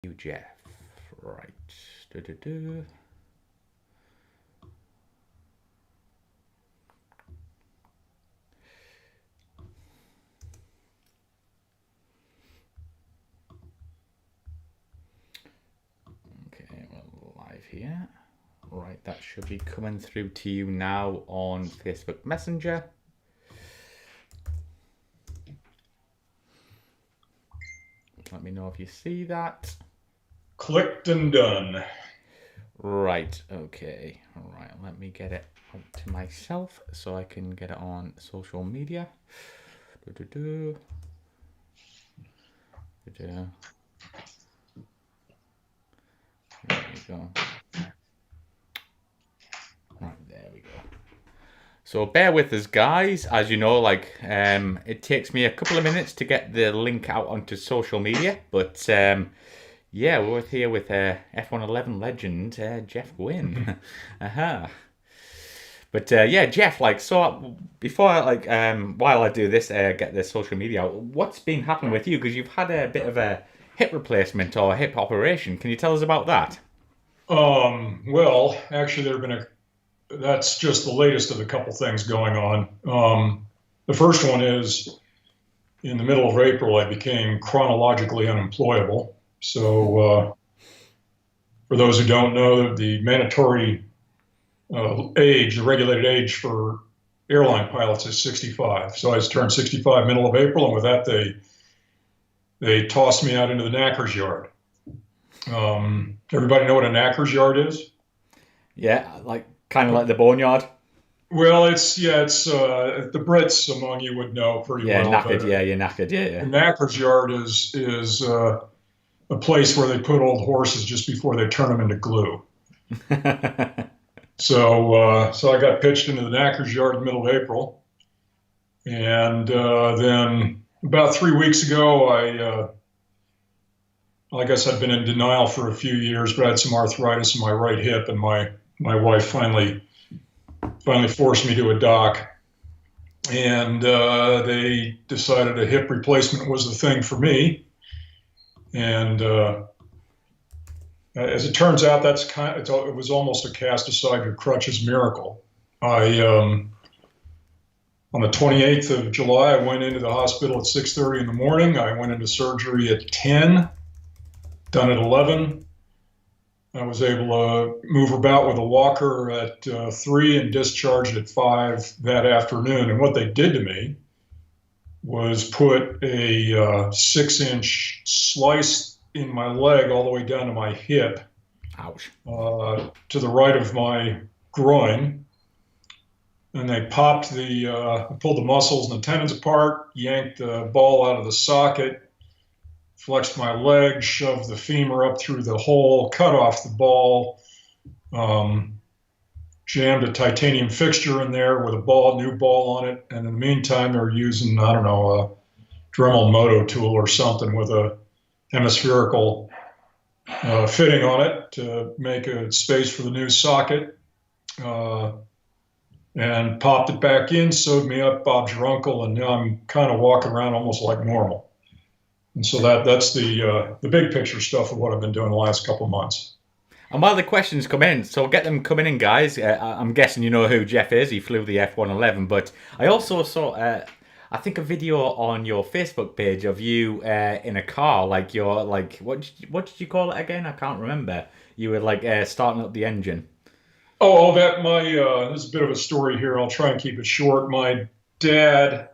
You, Jeff. Right. Du-du-du. Okay, we're live here. Right, that should be coming through to you now on Facebook Messenger. Let me know if you see that. Clicked and done. Right, okay. All right, let me get it out to myself so I can get it on social media. Du-du-du. Du-du. There we go. Right, there we go. So bear with us, guys. As you know, it takes me a couple of minutes to get the link out onto social media, but yeah, we're here with F-111 legend Jeff Guinn. Aha. But yeah, Jeff, while I do this, get the social media out, what's been happening with you? Because you've had a bit of a hip replacement or hip operation. Can you tell us about that? Well, actually, that's just the latest of a couple things going on. The first one is in the middle of April, I became chronologically unemployable. So, for those who don't know, the mandatory the regulated age for airline pilots is 65. So I just turned 65 middle of April, and with that, they tossed me out into the knacker's yard. Everybody know what a knacker's yard is? Yeah, kind of like the boneyard. Well, it's the Brits among you would know pretty Yeah, well. knackered. Yeah, you're knackered. The Yeah, knacker's yard is a place where they put old horses just before they turn them into glue. yeah. So I got pitched into the knacker's yard in the middle of April, and then about 3 weeks ago, I guess I'd been in denial for a few years, but I had some arthritis in my right hip, and my wife finally forced me to a doc, and they decided a hip replacement was the thing for me. And as it turns out, it was almost a cast aside your crutches miracle. On the 28th of July, I went into the hospital at 6:30 in the morning. I went into surgery at 10, done at 11. I was able to move about with a walker at 3 and discharged at 5 that afternoon. And what they did to me was put a 6-inch slice in my leg all the way down to my hip. Ouch. To the right of my groin. And they pulled the muscles and the tendons apart, yanked the ball out of the socket, flexed my leg, shoved the femur up through the hole, cut off the ball, jammed a titanium fixture in there with a new ball on it. And in the meantime, they were using, I don't know, a Dremel moto tool or something with a hemispherical fitting on it to make a space for the new socket. And popped it back in, sewed me up, Bob's your uncle, and now I'm kind of walking around almost like normal. And so that's the big picture stuff of what I've been doing the last couple of months. And while the questions come in, so get them coming in, guys. I'm guessing you know who Jeff is. He flew the F-111, but I also saw, I think, a video on your Facebook page of you in a car, what did you call it again? I can't remember. You were starting up the engine. There's a bit of a story here. I'll try and keep it short. My dad,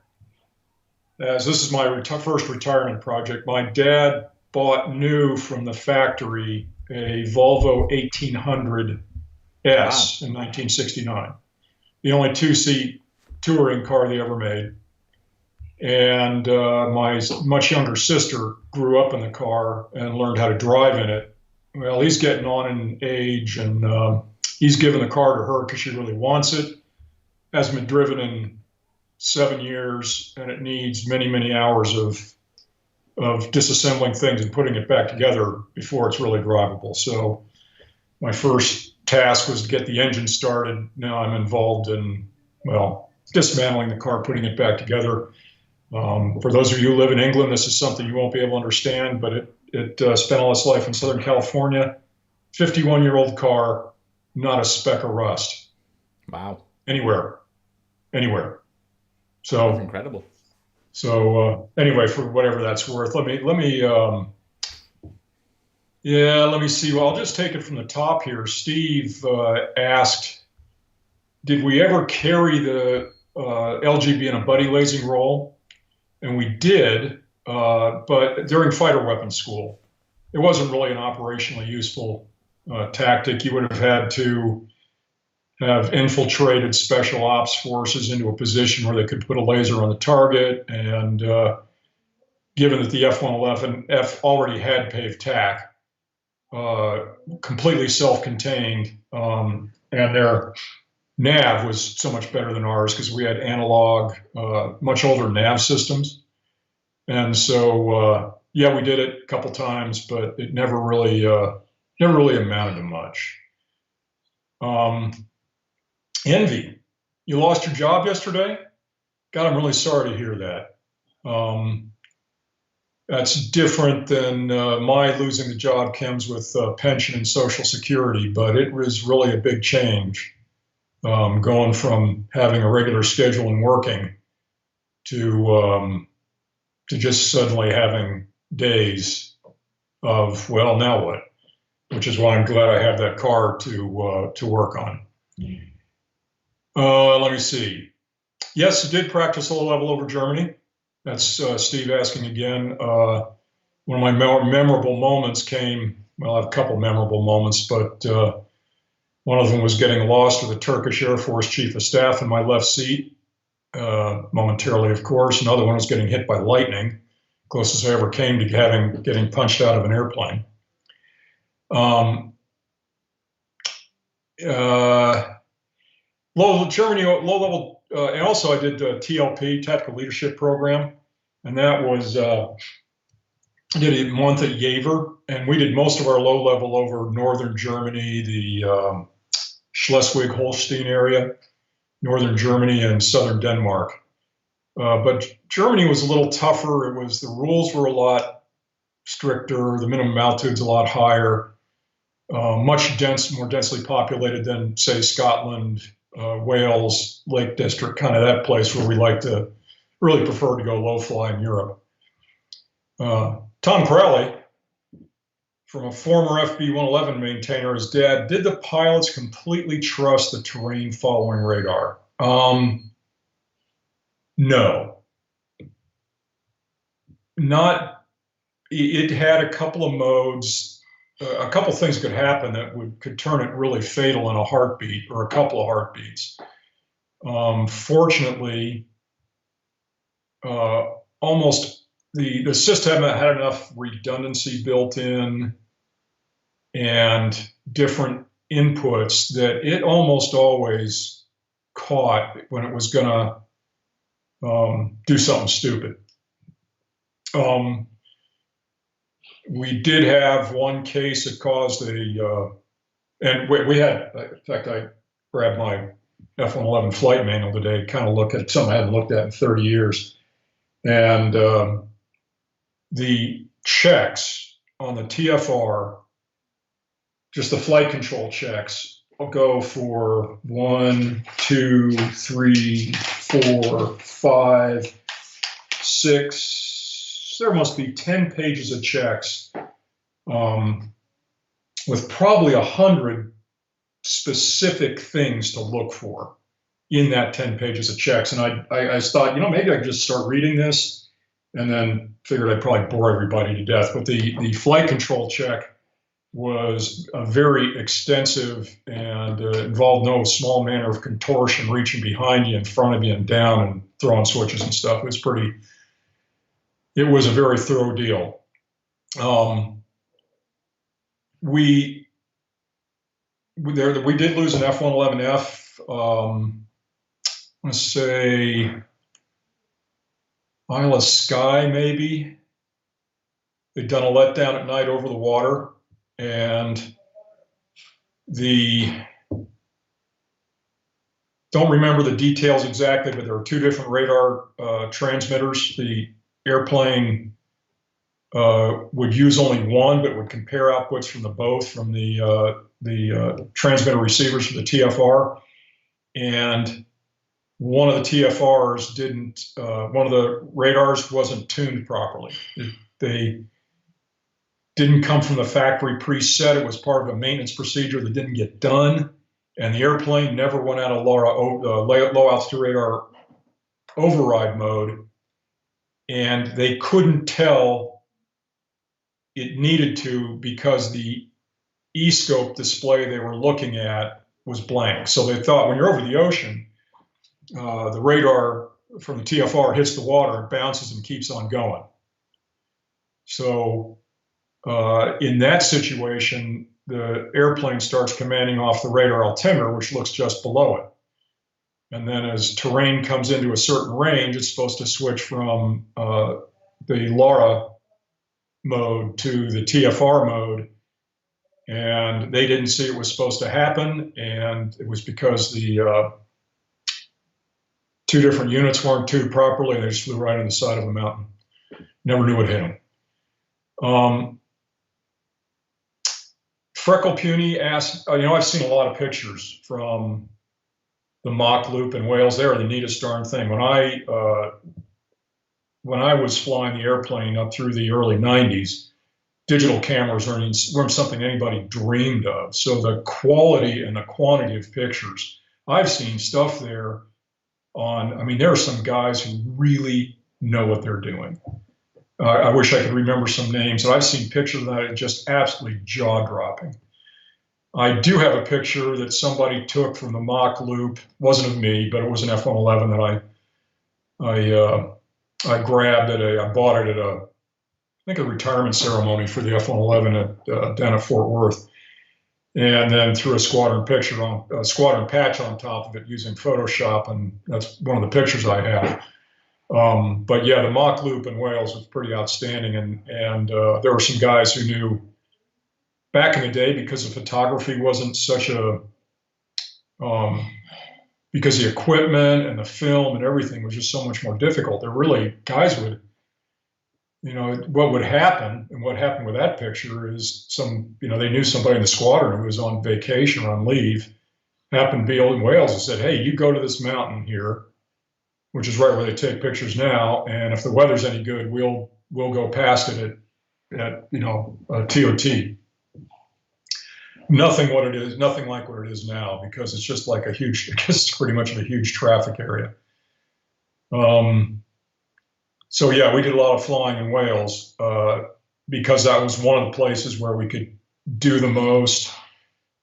as this is my first retirement project, my dad bought new from the factory a Volvo 1800S in 1969, the only two-seat touring car they ever made. And my much younger sister grew up in the car and learned how to drive in it. Well, he's getting on in age, and he's given the car to her because she really wants it. Hasn't been driven in 7 years, and it needs many, many hours of disassembling things and putting it back together before it's really drivable. So my first task was to get the engine started. Now I'm involved in, dismantling the car, putting it back together. For those of you who live in England, this is something you won't be able to understand, but It spent all its life in Southern California. 51-year-old car, not a speck of rust. Wow. Anywhere. Anywhere. That's So incredible. Anyway, for whatever that's worth, let me let me see. Well, I'll just take it from the top here. Steve asked, did we ever carry the LGB in a buddy lasing role? And we did, but during fighter weapons school. It wasn't really an operationally useful tactic. You would have had to have infiltrated special ops forces into a position where they could put a laser on the target. And given that the F-111F already had paved tack, completely self-contained, and their nav was so much better than ours because we had analog, much older nav systems. And so, yeah, we did it a couple times, but it never really amounted to much. Envy, you lost your job yesterday? God, I'm really sorry to hear that. That's different than my losing the job comes with pension and Social Security, but it was really a big change, going from having a regular schedule and working to just suddenly having days of, well, now what? Which is why I'm glad I have that car to work on. Let me see. Yes, I did practice low level over Germany. That's Steve asking again. One of my more memorable moments came, well, I have a couple memorable moments, but one of them was getting lost with a Turkish Air Force Chief of Staff in my left seat, momentarily, of course. Another one was getting hit by lightning, closest I ever came to getting punched out of an airplane. Low level, and also I did TLP, Tactical Leadership Program, and that was, I did a month at Yaver, and we did most of our low level over northern Germany, the Schleswig-Holstein area, northern Germany, and southern Denmark. But Germany was a little tougher. The rules were a lot stricter, the minimum altitude's a lot higher, more densely populated than, say, Scotland, Wales, Lake District, kind of that place where we really prefer to go low fly in Europe. Tom Crowley, from a former FB-111 maintainer, his dad, did the pilots completely trust the terrain following radar? No. It had a couple of modes, a couple of things could happen that could turn it really fatal in a heartbeat or a couple of heartbeats. Fortunately, almost the system had enough redundancy built in and different inputs that it almost always caught when it was going to do something stupid. We did have one case that caused and we had, in fact, I grabbed my F-111 flight manual today, kind of look at something I hadn't looked at in 30 years. And the checks on the TFR, just the flight control checks, will go for 1, 2, 3, 4, 5, 6. There must be 10 pages of checks, with probably 100 specific things to look for in that 10 pages of checks. And I thought, maybe I could just start reading this, and then figured I'd probably bore everybody to death. But the flight control check was a very extensive and involved no small manner of contortion, reaching behind you, in front of you, and down, and throwing switches and stuff. It was a very thorough deal. We did lose an F-111F. Let's say Isle of Skye, maybe. They'd done a letdown at night over the water, and don't remember the details exactly, but there were two different radar transmitters. The airplane would use only one, but would compare outputs from both from the transmitter receivers for the TFR. And one of the TFRs didn't, one of the radars wasn't tuned properly. They didn't come from the factory preset. It was part of a maintenance procedure that didn't get done. And the airplane never went out of low altitude radar override mode. And they couldn't tell it needed to because the E-scope display they were looking at was blank. So they thought when you're over the ocean, the radar from the TFR hits the water and bounces and keeps on going. So in that situation, the airplane starts commanding off the radar altimeter, which looks just below it. And then as terrain comes into a certain range, it's supposed to switch from the LoRa mode to the TFR mode. And they didn't see it was supposed to happen. And it was because the two different units weren't tuned properly. They just flew right on the side of a mountain. Never knew it hit them. Freckle Puny asked, I've seen a lot of pictures from the Mach loop in Wales. They're the neatest darn thing. When I was flying the airplane up through the early 90s, digital cameras weren't something anybody dreamed of. So the quality and the quantity of pictures, I've seen stuff there there are some guys who really know what they're doing. I wish I could remember some names, but I've seen pictures of that are just absolutely jaw-dropping. I do have a picture that somebody took from the Mach loop. Wasn't of me, but it was an F-111 that I grabbed I bought it at I think a retirement ceremony for the F-111 down at Fort Worth, and then threw a squadron patch on top of it using Photoshop, and that's one of the pictures I have. But yeah, the Mach loop in Wales was pretty outstanding, and there were some guys who knew back in the day, because the photography wasn't such a because the equipment and the film and everything was just so much more difficult. There really guys would, what would happen, and what happened with that picture is they knew somebody in the squadron who was on vacation or on leave, happened to be in Wales, and said, "Hey, you go to this mountain here," which is right where they take pictures now. And if the weather's any good, we'll go past it at TOT. Nothing like what it is now, because it's just like it's pretty much a huge traffic area. So yeah, we did a lot of flying in Wales because that was one of the places where we could do the most.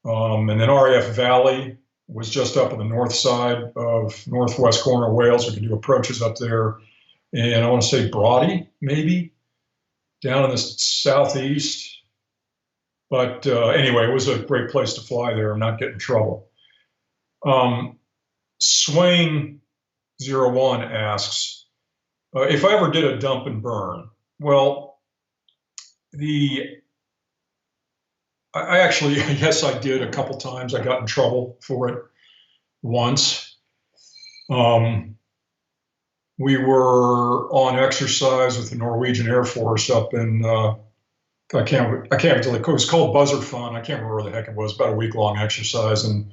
And then RAF Valley was just up on the north side of northwest corner of Wales. We could do approaches up there. And I want to say Brodie, maybe, down in the southeast. But anyway, it was a great place to fly there and not get in trouble. Swain01 asks, if I ever did a dump and burn. Well, I actually, yes, I did a couple times. I got in trouble for it once. We were on exercise with the Norwegian Air Force up in, I can't tell you, it was called Buzzer Fun. I can't remember where the heck it was, about a week-long exercise. And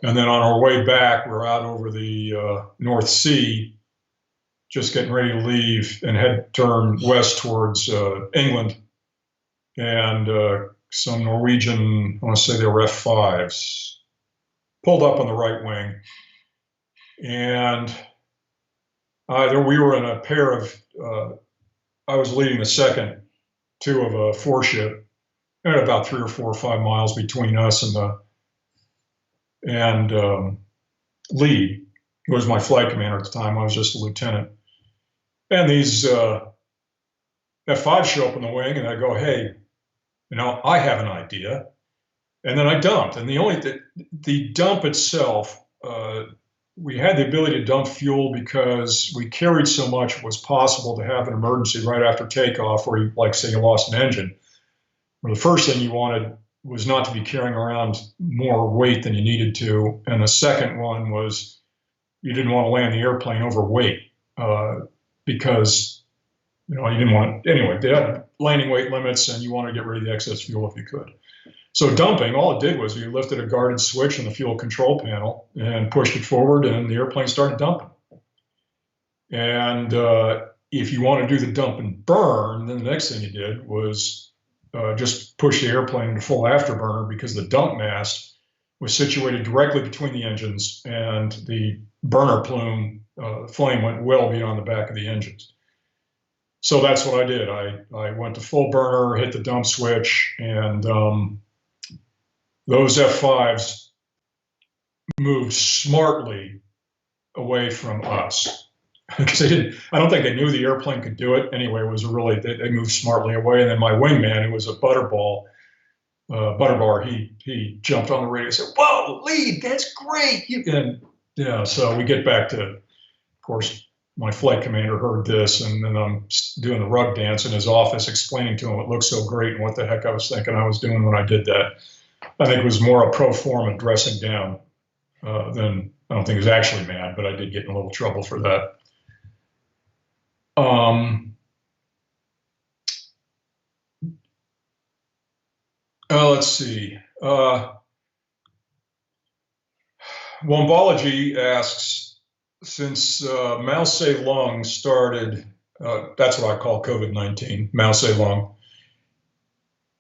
then on our way back, we're out over the North Sea, just getting ready to leave and turn west towards England. And some Norwegian, I want to say they were F-5s, pulled up on the right wing. And we were in a pair of, I was leading the second two of a four-ship, and about 3 or 4 or 5 miles between us and Lee, who was my flight commander at the time. I was just a lieutenant. And these F-5s show up on the wing, and I go, "Hey, I have an idea." And then I dumped. And the dump itself, we had the ability to dump fuel because we carried so much it was possible to have an emergency right after takeoff where you lost an engine. Well, the first thing you wanted was not to be carrying around more weight than you needed to. And the second one was you didn't want to land the airplane overweight because, you didn't want, anyway, they had landing weight limits and you want to get rid of the excess fuel if you could. So dumping, all it did was you lifted a guarded switch on the fuel control panel and pushed it forward, and the airplane started dumping. And if you want to do the dump and burn, then the next thing you did was just push the airplane into full afterburner, because the dump mast was situated directly between the engines, and the burner plume flame went well beyond the back of the engines. So that's what I did. I went to full burner, hit the dump switch, and those F5s moved smartly away from us, because I don't think they knew the airplane could do it. Anyway, it was really, they moved smartly away. And then my wingman, who was a butterbar, he jumped on the radio and said, "Whoa, lead, that's great." And yeah, so we get back to, of course, my flight commander heard this, and then I'm doing the rug dance in his office, explaining to him it looked so great and what the heck I was thinking I was doing when I did that. I think it was more a pro forma dressing down than, I don't think he was actually mad, but I did get in a little trouble for that. Let's see. Wombology asks, since Mao Zedong started, that's what I call COVID-19, Mao Zedong,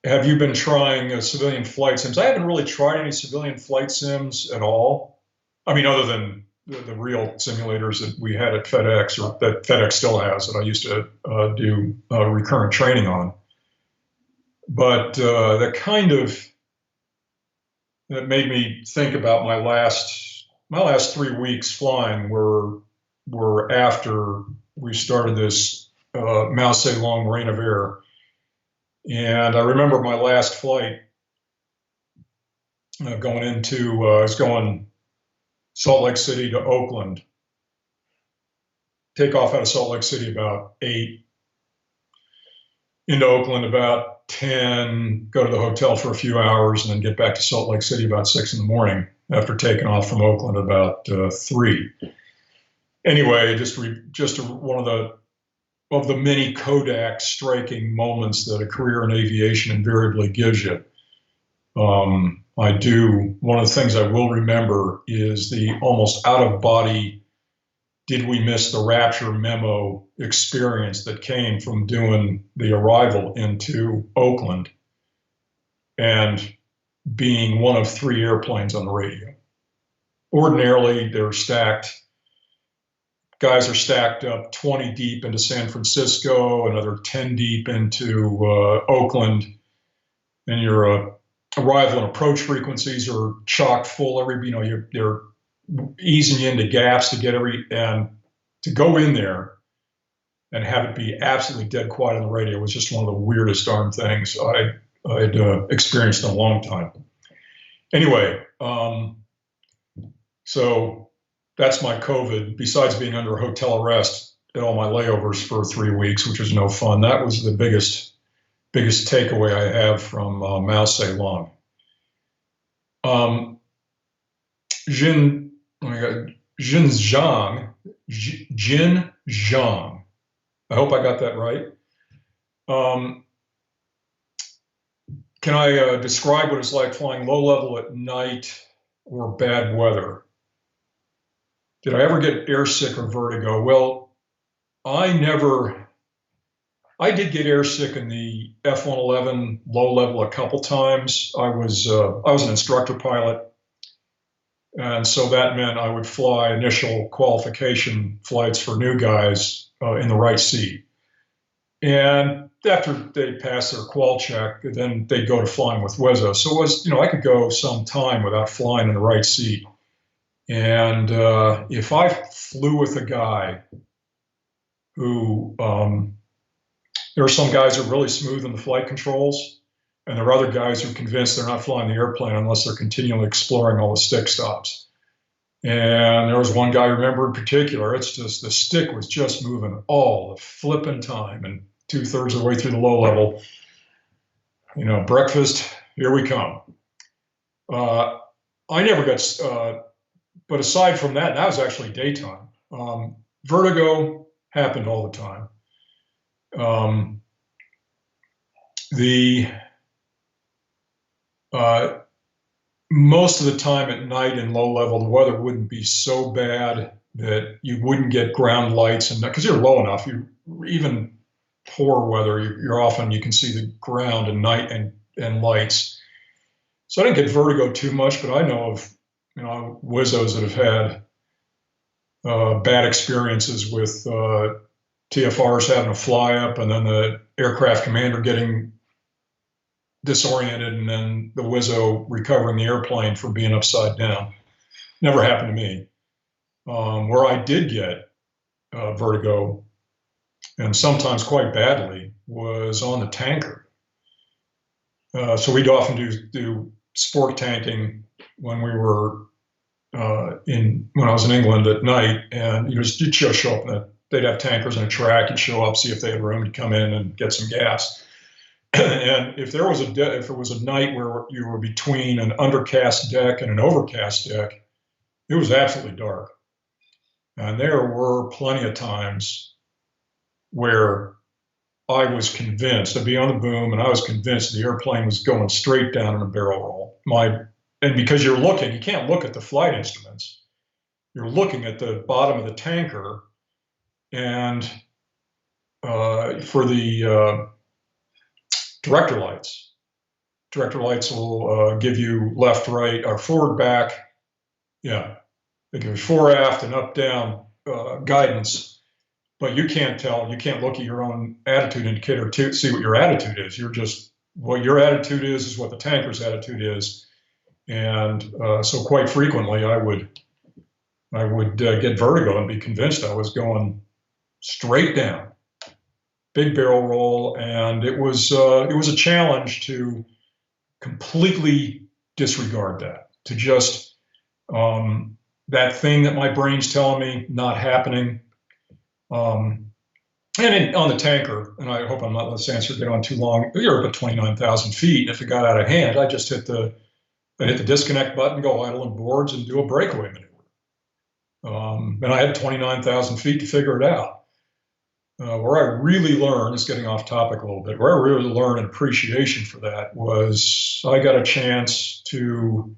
have you been trying civilian flight sims? I haven't really tried any civilian flight sims at all. I mean, other than the real simulators that we had at FedEx, or that FedEx still has, that I used to do recurrent training on. But that made me think about my last 3 weeks flying were after we started this Mao Zedong reign of air. And I remember my last flight I was going Salt Lake City to Oakland. Take off out of Salt Lake City about 8, into Oakland about 10, go to the hotel for a few hours, and then get back to Salt Lake City about 6 in the morning after taking off from Oakland about 3. Anyway, just one of the many Kodak striking moments that a career in aviation invariably gives you. One of the things I will remember is the almost out-of-body, did we miss the rapture memo experience that came from doing the arrival into Oakland and being one of 3 airplanes on the radio. Ordinarily, they're stacked. Guys are stacked up 20 deep into San Francisco, another 10 deep into Oakland, and your arrival and approach frequencies are chock full. They're easing you into gaps to get and to go in there and have it be absolutely dead quiet on the radio was just one of the weirdest darn things I'd experienced in a long time. Anyway, so that's my COVID, besides being under hotel arrest at all my layovers for 3 weeks, which was no fun. That was the biggest takeaway I have from Mao Zedong. Guinn Zhang. I hope I got that right. Can I describe what it's like flying low level at night or bad weather? Did I ever get airsick or vertigo? Well, I did get airsick in the F-111 low level a couple times. I was an instructor pilot, and so that meant I would fly initial qualification flights for new guys in the right seat. And after they pass their qual check, then they'd go to flying with Wizzo. So it was, I could go some time without flying in the right seat. And if I flew with a guy who, there are some guys who are really smooth in the flight controls, and there are other guys who are convinced they're not flying the airplane unless they're continually exploring all the stick stops. And there was one guy I remember in particular, it's just the stick was just moving all the flipping time, and 2/3 of the way through the low level, breakfast, here we come. I never got, but aside from that, that was actually daytime. Vertigo happened all the time. the most of the time at night in low level, the weather wouldn't be so bad that you wouldn't get ground lights, and because you're low enough, you even poor weather, you're often, you can see the ground and night and lights. So I didn't get vertigo too much, but I know of Wizzos that have had bad experiences with TFRs having to fly up, and then the aircraft commander getting disoriented, and then the Wizzo recovering the airplane from being upside down. Never happened to me. Where I did get vertigo, and sometimes quite badly, was on the tanker. So we'd often do sport tanking when we were when I was in England at night, and you'd just show up. They'd have tankers in a track. You'd show up, see if they had room to come in and get some gas. And if it was a night where you were between an undercast deck and an overcast deck, it was absolutely dark. And there were plenty of times where I was convinced, I'd be on the boom, and I was convinced the airplane was going straight down in a barrel roll. And because you can't look at the flight instruments. You're looking at the bottom of the tanker, and for the director lights will give you left, right, or forward, back. Yeah, they give you fore, aft, and up, down guidance. But you can't tell. You can't look at your own attitude indicator to see what your attitude is. What your attitude is what the tanker's attitude is. And so quite frequently, I would get vertigo and be convinced I was going straight down, big barrel roll, and it was a challenge to completely disregard that, to just that thing that my brain's telling me not happening. On the tanker, and I hope I'm not letting this answer get on too long. You're up at 29,000 feet. If it got out of hand, I just hit the disconnect button, go idle in boards, and do a breakaway maneuver. And I had 29,000 feet to figure it out. Where I really learned, it's getting off topic a little bit, where I really learned an appreciation for that was I got a chance to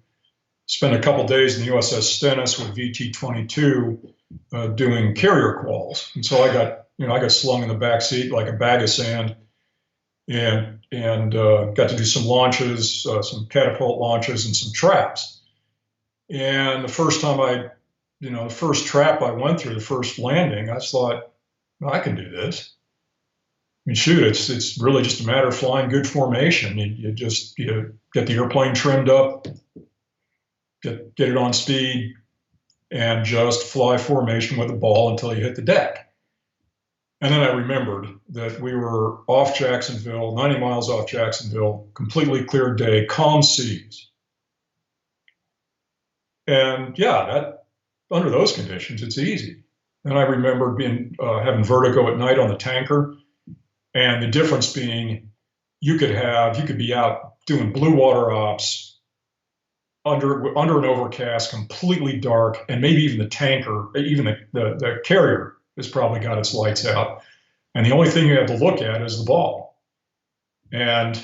spend a couple days in the USS Stennis with VT-22 doing carrier quals. And so I got slung in the back seat like a bag of sand, and got to do some launches, some catapult launches, and some traps. And the first trap I went through, the first landing, I thought, I can do this. I mean, shoot, it's really just a matter of flying good formation. You get the airplane trimmed up, get it on speed, and just fly formation with the ball until you hit the deck. And then I remembered that we were off Jacksonville, 90 miles off Jacksonville, completely clear day, calm seas. And under those conditions, it's easy. And I remember having vertigo at night on the tanker, and the difference being you could be out doing blue water ops under an overcast, completely dark, and maybe even the tanker, even the carrier has probably got its lights out. And the only thing you have to look at is the ball. And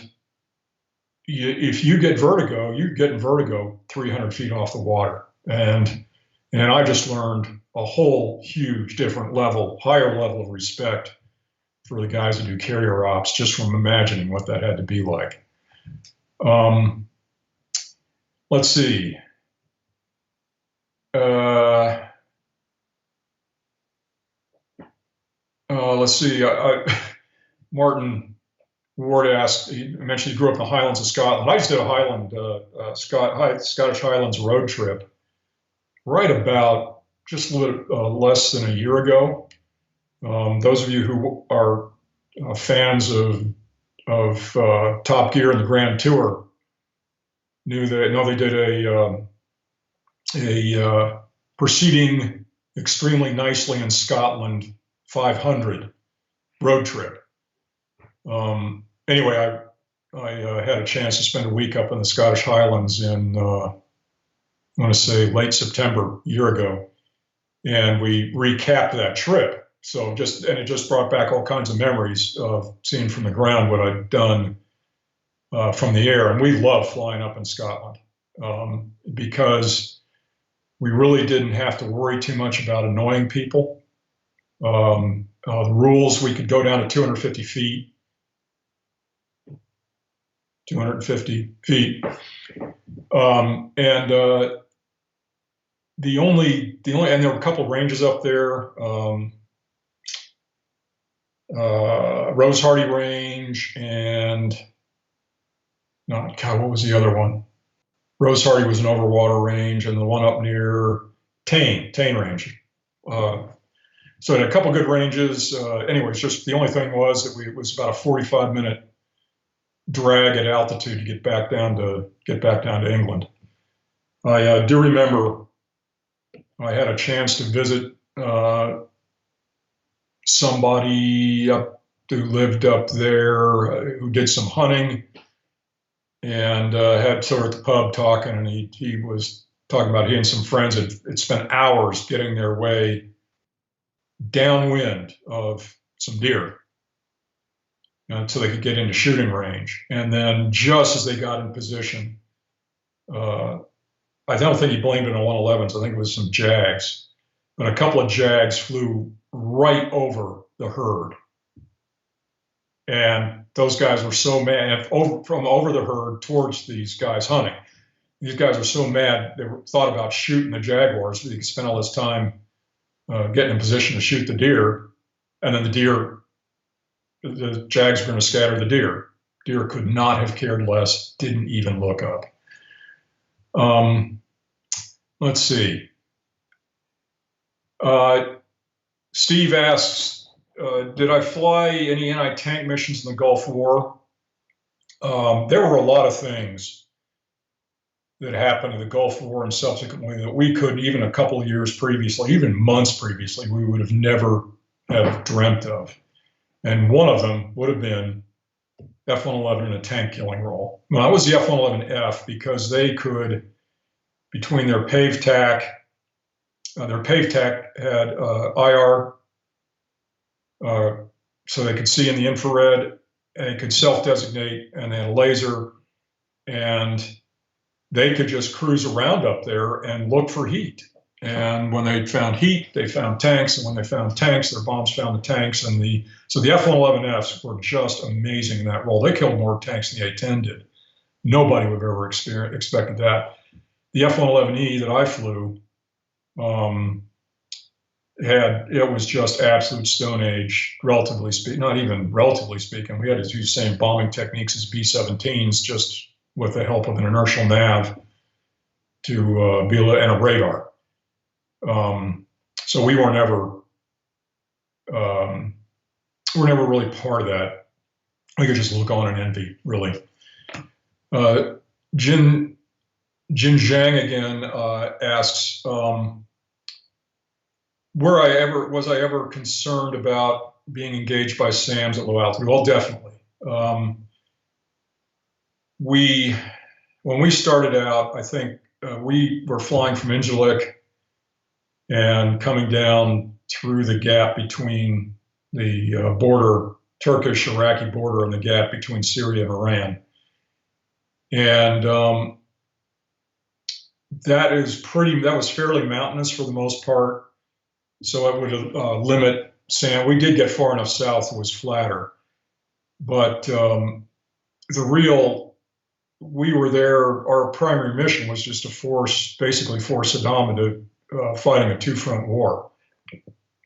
if you get vertigo, you're getting vertigo 300 feet off the water. And I just learned a whole huge different higher level of respect for the guys that do carrier ops just from imagining what that had to be like. Let's see. Martin Ward asked, he mentioned he grew up in the Highlands of Scotland. I just did a Scottish Highlands road trip right about just less than a year ago. Those of you who are fans of Top Gear and the Grand Tour know they did a proceeding extremely nicely in Scotland 500 road trip. Anyway, I had a chance to spend a week up in the Scottish Highlands in, I want to say late September a year ago, and we recapped that trip. So it just brought back all kinds of memories of seeing from the ground what I'd done from the air. And we love flying up in Scotland because we really didn't have to worry too much about annoying people. The rules, we could go down to 250 feet. 250 feet. And the only, and there were a couple of ranges up there. Rose Hardy Range and what was the other one? Rose Hardy was an overwater range, and the one up near Tain Range. So it had a couple good ranges. Anyways, just the only thing was that it was about a 45-minute drag at altitude to get back down to England. I do remember I had a chance to visit somebody who lived up there who did some hunting, and had sort of at the pub talking, and he was talking about he and some friends had spent hours getting their way downwind of some deer so they could get into shooting range. And then just as they got in position, I don't think he blamed it on 111s. I think it was some Jags, but a couple of Jags flew right over the herd. And those guys were so mad from over the herd towards these guys hunting. These guys were so mad, they thought about shooting the Jaguars. They could spend all this time getting in position to shoot the deer. And then the Jags were going to scatter the deer. Deer could not have cared less, didn't even look up. Let's see. Steve asks, did I fly any anti-tank missions in the Gulf War? There were a lot of things that happened in the Gulf War and subsequently that we couldn't, even a couple of years previously, even months previously, we would have never have dreamt of. And one of them would have been F-111 in a tank killing role. Well, that was the F-111F because they could, between their pave tack had IR, so they could see in the infrared, and it could self-designate, and they had a laser, and they could just cruise around up there and look for heat. And when they found heat, they found tanks, and when they found tanks, their bombs found the tanks. So the F-111Fs were just amazing in that role. They killed more tanks than the A-10 did. Nobody would have ever expected that. The F-111E that I flew, it was just absolute Stone Age, relatively speaking, not even relatively speaking. We had to do the same bombing techniques as B-17s, just with the help of an inertial nav to be able to, and a radar. So we were never really part of that. We could just look on and envy, really. Jin Zhang again asks, was I ever concerned about being engaged by SAMs at low altitude? Well, definitely. When we started out, I think we were flying from Incirlik and coming down through the gap between the border, Turkish-Iraqi border, and the gap between Syria and Iran. And that was fairly mountainous for the most part. So it would limit SAM. We did get far enough south, it was flatter. But we were there, our primary mission was just to basically force Saddam into fighting a two-front war.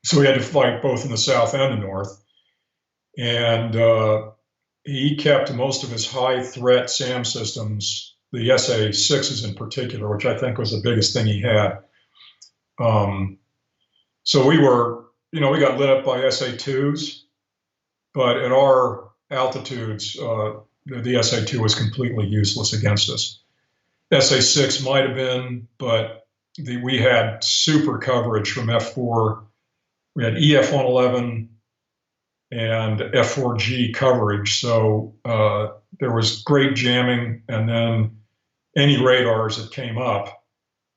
So we had to fight both in the south and the north. And he kept most of his high-threat SAM systems, the SA-6s in particular, which I think was the biggest thing he had. So we got lit up by SA-2s, but at our altitudes, the SA-2 was completely useless against us. SA-6 might have been, but we had super coverage from F4. We had EF-111 and F4G coverage, so there was great jamming, and then any radars that came up,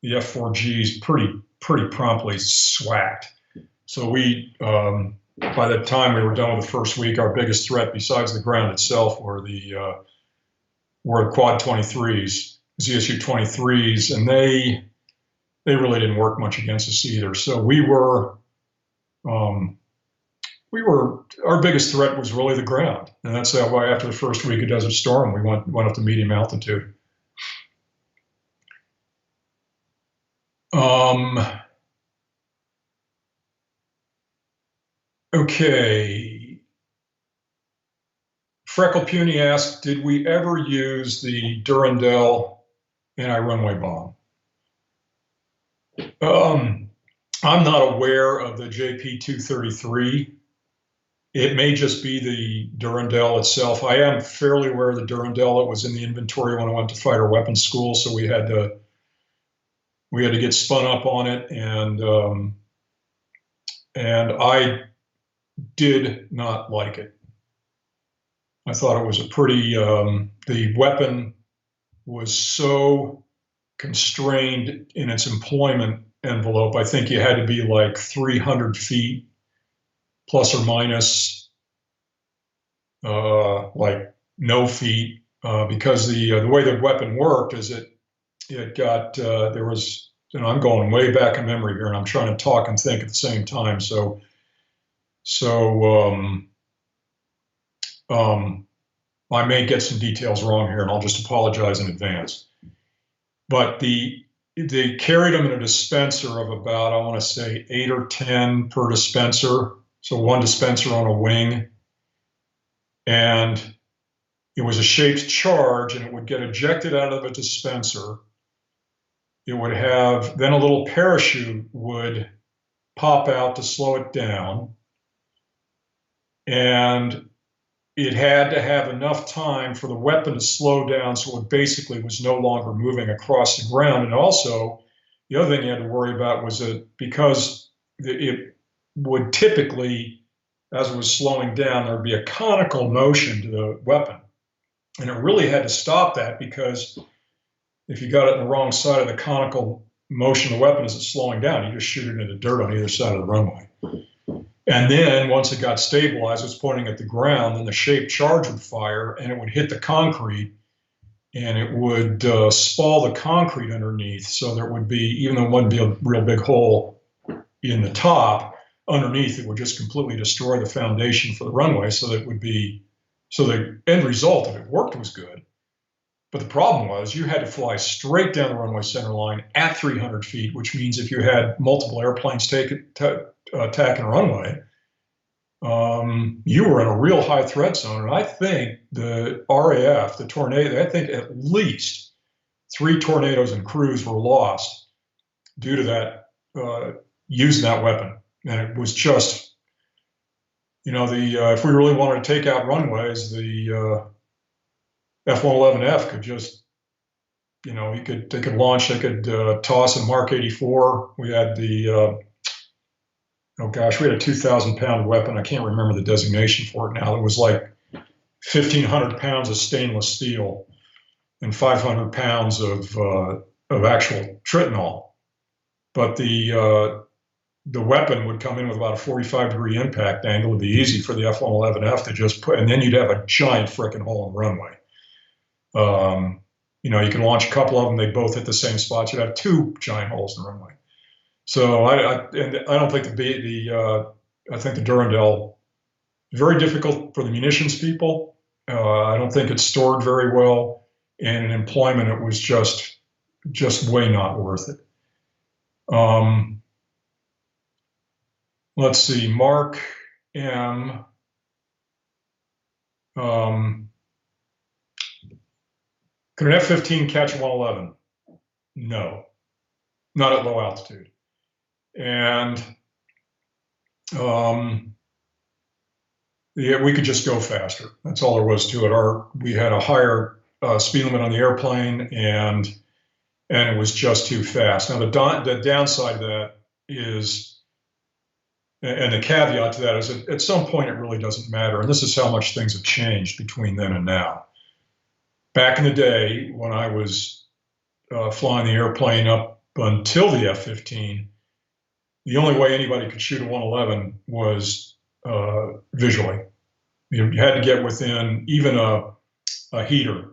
the F4Gs pretty promptly swacked. So by the time we were done with the first week, our biggest threat besides the ground itself were the were Quad 23s, ZSU 23s, and they really didn't work much against us either. So our biggest threat was really the ground, and that's why after the first week of Desert Storm, we went up to medium altitude. Okay. Freckle Puny asked, did we ever use the Durandal anti-runway bomb? I'm not aware of the JP-233. It may just be the Durandal itself. I am fairly aware of the Durandal. It was in the inventory when I went to fighter weapons school, so we had to get spun up on it, and I did not like it. I thought it was a pretty, the weapon was so constrained in its employment envelope. I think you had to be like 300 feet plus or minus, like no feet, because the way the weapon worked is it got, there was, I'm going way back in memory here, and I'm trying to talk and think at the same time. So I may get some details wrong here, and I'll just apologize in advance. But they carried them in a dispenser of about, I want to say, 8 or 10 per dispenser. So one dispenser on a wing. And it was a shaped charge, and it would get ejected out of a dispenser. It would have, then a little parachute would pop out to slow it down. And it had to have enough time for the weapon to slow down so it basically was no longer moving across the ground. And also, the other thing you had to worry about was that because it would typically, as it was slowing down, there would be a conical motion to the weapon. And it really had to stop that, because if you got it on the wrong side of the conical motion of the weapon as it's slowing down, you just shoot it into the dirt on either side of the runway. And then once it got stabilized, it was pointing at the ground, then the shaped charge would fire, and it would hit the concrete, and it would spall the concrete underneath. So there would be, even though it wouldn't be a real big hole in the top, underneath it would just completely destroy the foundation for the runway. So that would be, so the end result, if it worked, was good. But the problem was you had to fly straight down the runway center line at 300 feet, which means if you had multiple airplanes attacking a runway, you were in a real high threat zone. And I think the RAF, the Tornado, I think at least 3 Tornadoes and crews were lost due to that, using that weapon. And it was just, if we really wanted to take out runways, the F-111F could just, they could launch, they could toss a Mark 84. We had the, we had a 2,000-pound weapon. I can't remember the designation for it now. It was like 1,500 pounds of stainless steel and 500 pounds of actual tritonol. But the weapon would come in with about a 45-degree impact angle. It'd be easy for the F-111F to just put, and then you'd have a giant frickin' hole in the runway. You can launch a couple of them. They both hit the same spots. You'd have 2 giant holes in the runway. So I don't think I think the Durandal, very difficult for the munitions people. I don't think it's stored very well, and in employment it was just way not worth it. Let's see, Mark M. Could an F-15 catch a 111? No, not at low altitude. And we could just go faster. That's all there was to it. We had a higher speed limit on the airplane, and it was just too fast. Now the downside of that is, and the caveat to that is, at some point it really doesn't matter. And this is how much things have changed between then and now. Back in the day when I was flying the airplane up until the F-15, the only way anybody could shoot a 111 was visually. You had to get within even a a heater,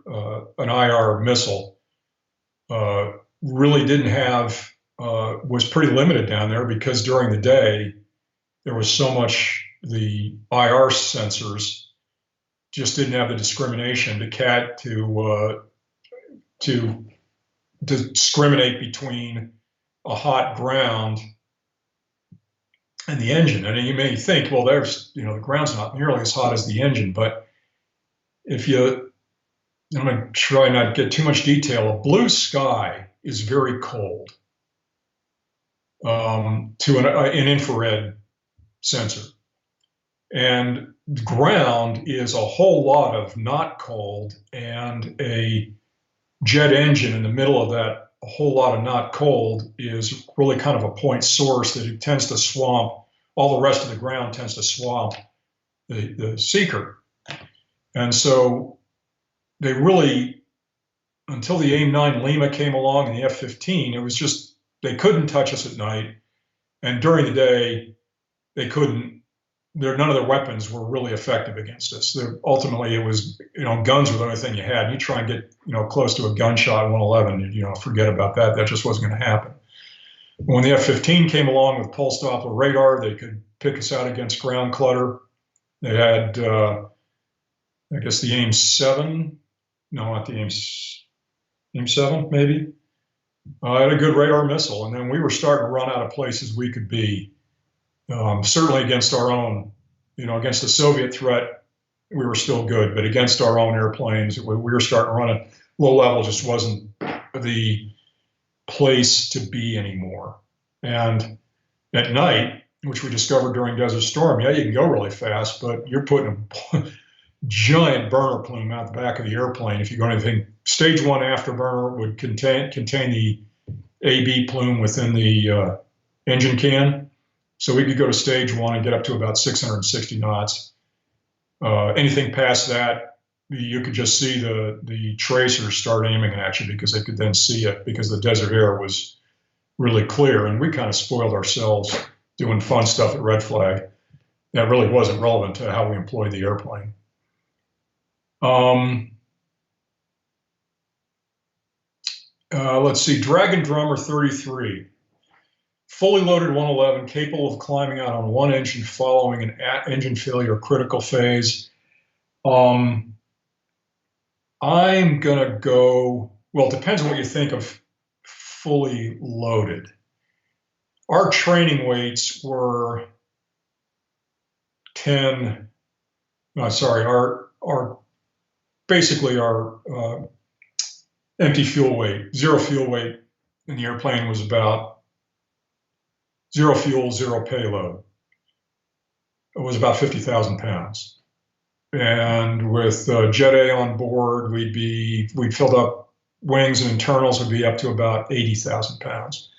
an IR missile, really didn't have, was pretty limited down there because during the day there was so much, the IR sensors just didn't have the discrimination to discriminate between a hot ground and the engine. And you may think, well, there's, the ground's not nearly as hot as the engine, but if you, I'm going to try not to get too much detail. A blue sky is very cold to an infrared sensor. And ground is a whole lot of not cold, and a jet engine in the middle of that, a whole lot of not cold, is really kind of a point source that it tends to swamp. All the rest of the ground tends to swamp the seeker. And so they really, until the AIM-9 Lima came along and the F-15, it was just, they couldn't touch us at night. And during the day, they couldn't, none of their weapons were really effective against us. Ultimately, it was, guns were the only thing you had. You try and get, close to a gunshot 111, forget about that. That just wasn't going to happen. When the F-15 came along with pulse Doppler radar, they could pick us out against ground clutter. They had, I guess, the AIM-7. No, not the AIM-7, maybe. Had a good radar missile. And then we were starting to run out of places we could be. Certainly against our own, against the Soviet threat, we were still good, but against our own airplanes, we were starting to run it. Low level just wasn't the place to be anymore. And at night, which we discovered during Desert Storm, yeah, you can go really fast, but you're putting a giant burner plume out the back of the airplane. If you go anything, stage one afterburner would contain the AB plume within the engine can. So we could go to stage one and get up to about 660 knots. Anything past that, you could just see the tracers start aiming at you because they could then see it because the desert air was really clear. And we kind of spoiled ourselves doing fun stuff at Red Flag that really wasn't relevant to how we employed the airplane. Let's see, Dragon Drummer 33. Fully loaded 111, capable of climbing out on one engine following an engine failure critical phase. I'm going to go, well, it depends on what you think of fully loaded. Our training weights were basically our empty fuel weight, zero fuel weight in the airplane was about zero fuel, zero payload. It was about 50,000 pounds. And with Jet A on board, we'd filled up wings and internals would be up to about 80,000 pounds.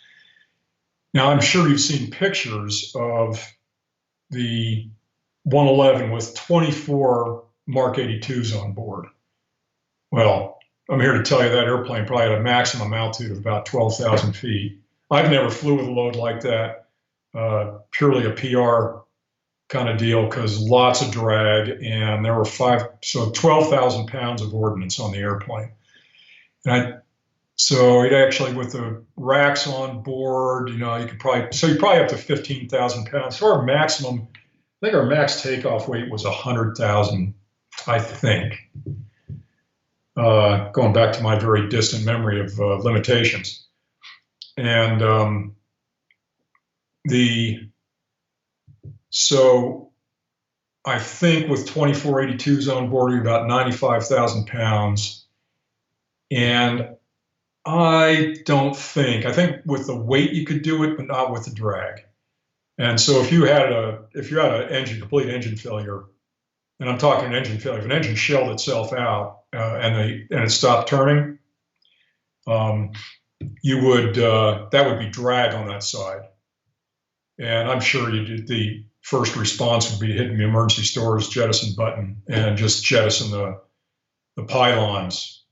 Now, I'm sure you've seen pictures of the 111 with 24 Mark 82s on board. Well, I'm here to tell you that airplane probably had a maximum altitude of about 12,000 feet. I've never flew with a load like that. Purely a PR kind of deal because lots of drag, and there were 12,000 pounds of ordnance on the airplane. And so it actually, with the racks on board, you probably up to 15,000 pounds. So our maximum, I think our max takeoff weight was 100,000, I think. Going back to my very distant memory of limitations. And so I think with 2482s on board, you're about 95,000 pounds. And I think with the weight you could do it, but not with the drag. And so if you had an complete engine failure, and I'm talking an engine failure, if an engine shelled itself out and it stopped turning, that would be drag on that side. And I'm sure the first response would be to hit the emergency stores jettison button and just jettison the pylons.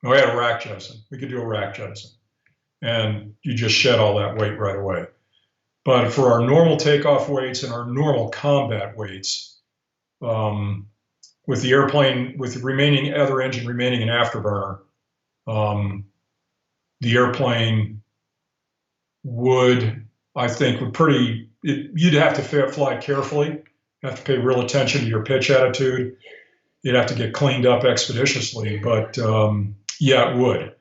We had a rack jettison. We could do a rack jettison. And you just shed all that weight right away. But for our normal takeoff weights and our normal combat weights, with the airplane, with the remaining other engine remaining in afterburner, the airplane would, I think, you'd have to fly carefully. You have to pay real attention to your pitch attitude. You'd have to get cleaned up expeditiously, but yeah, it would.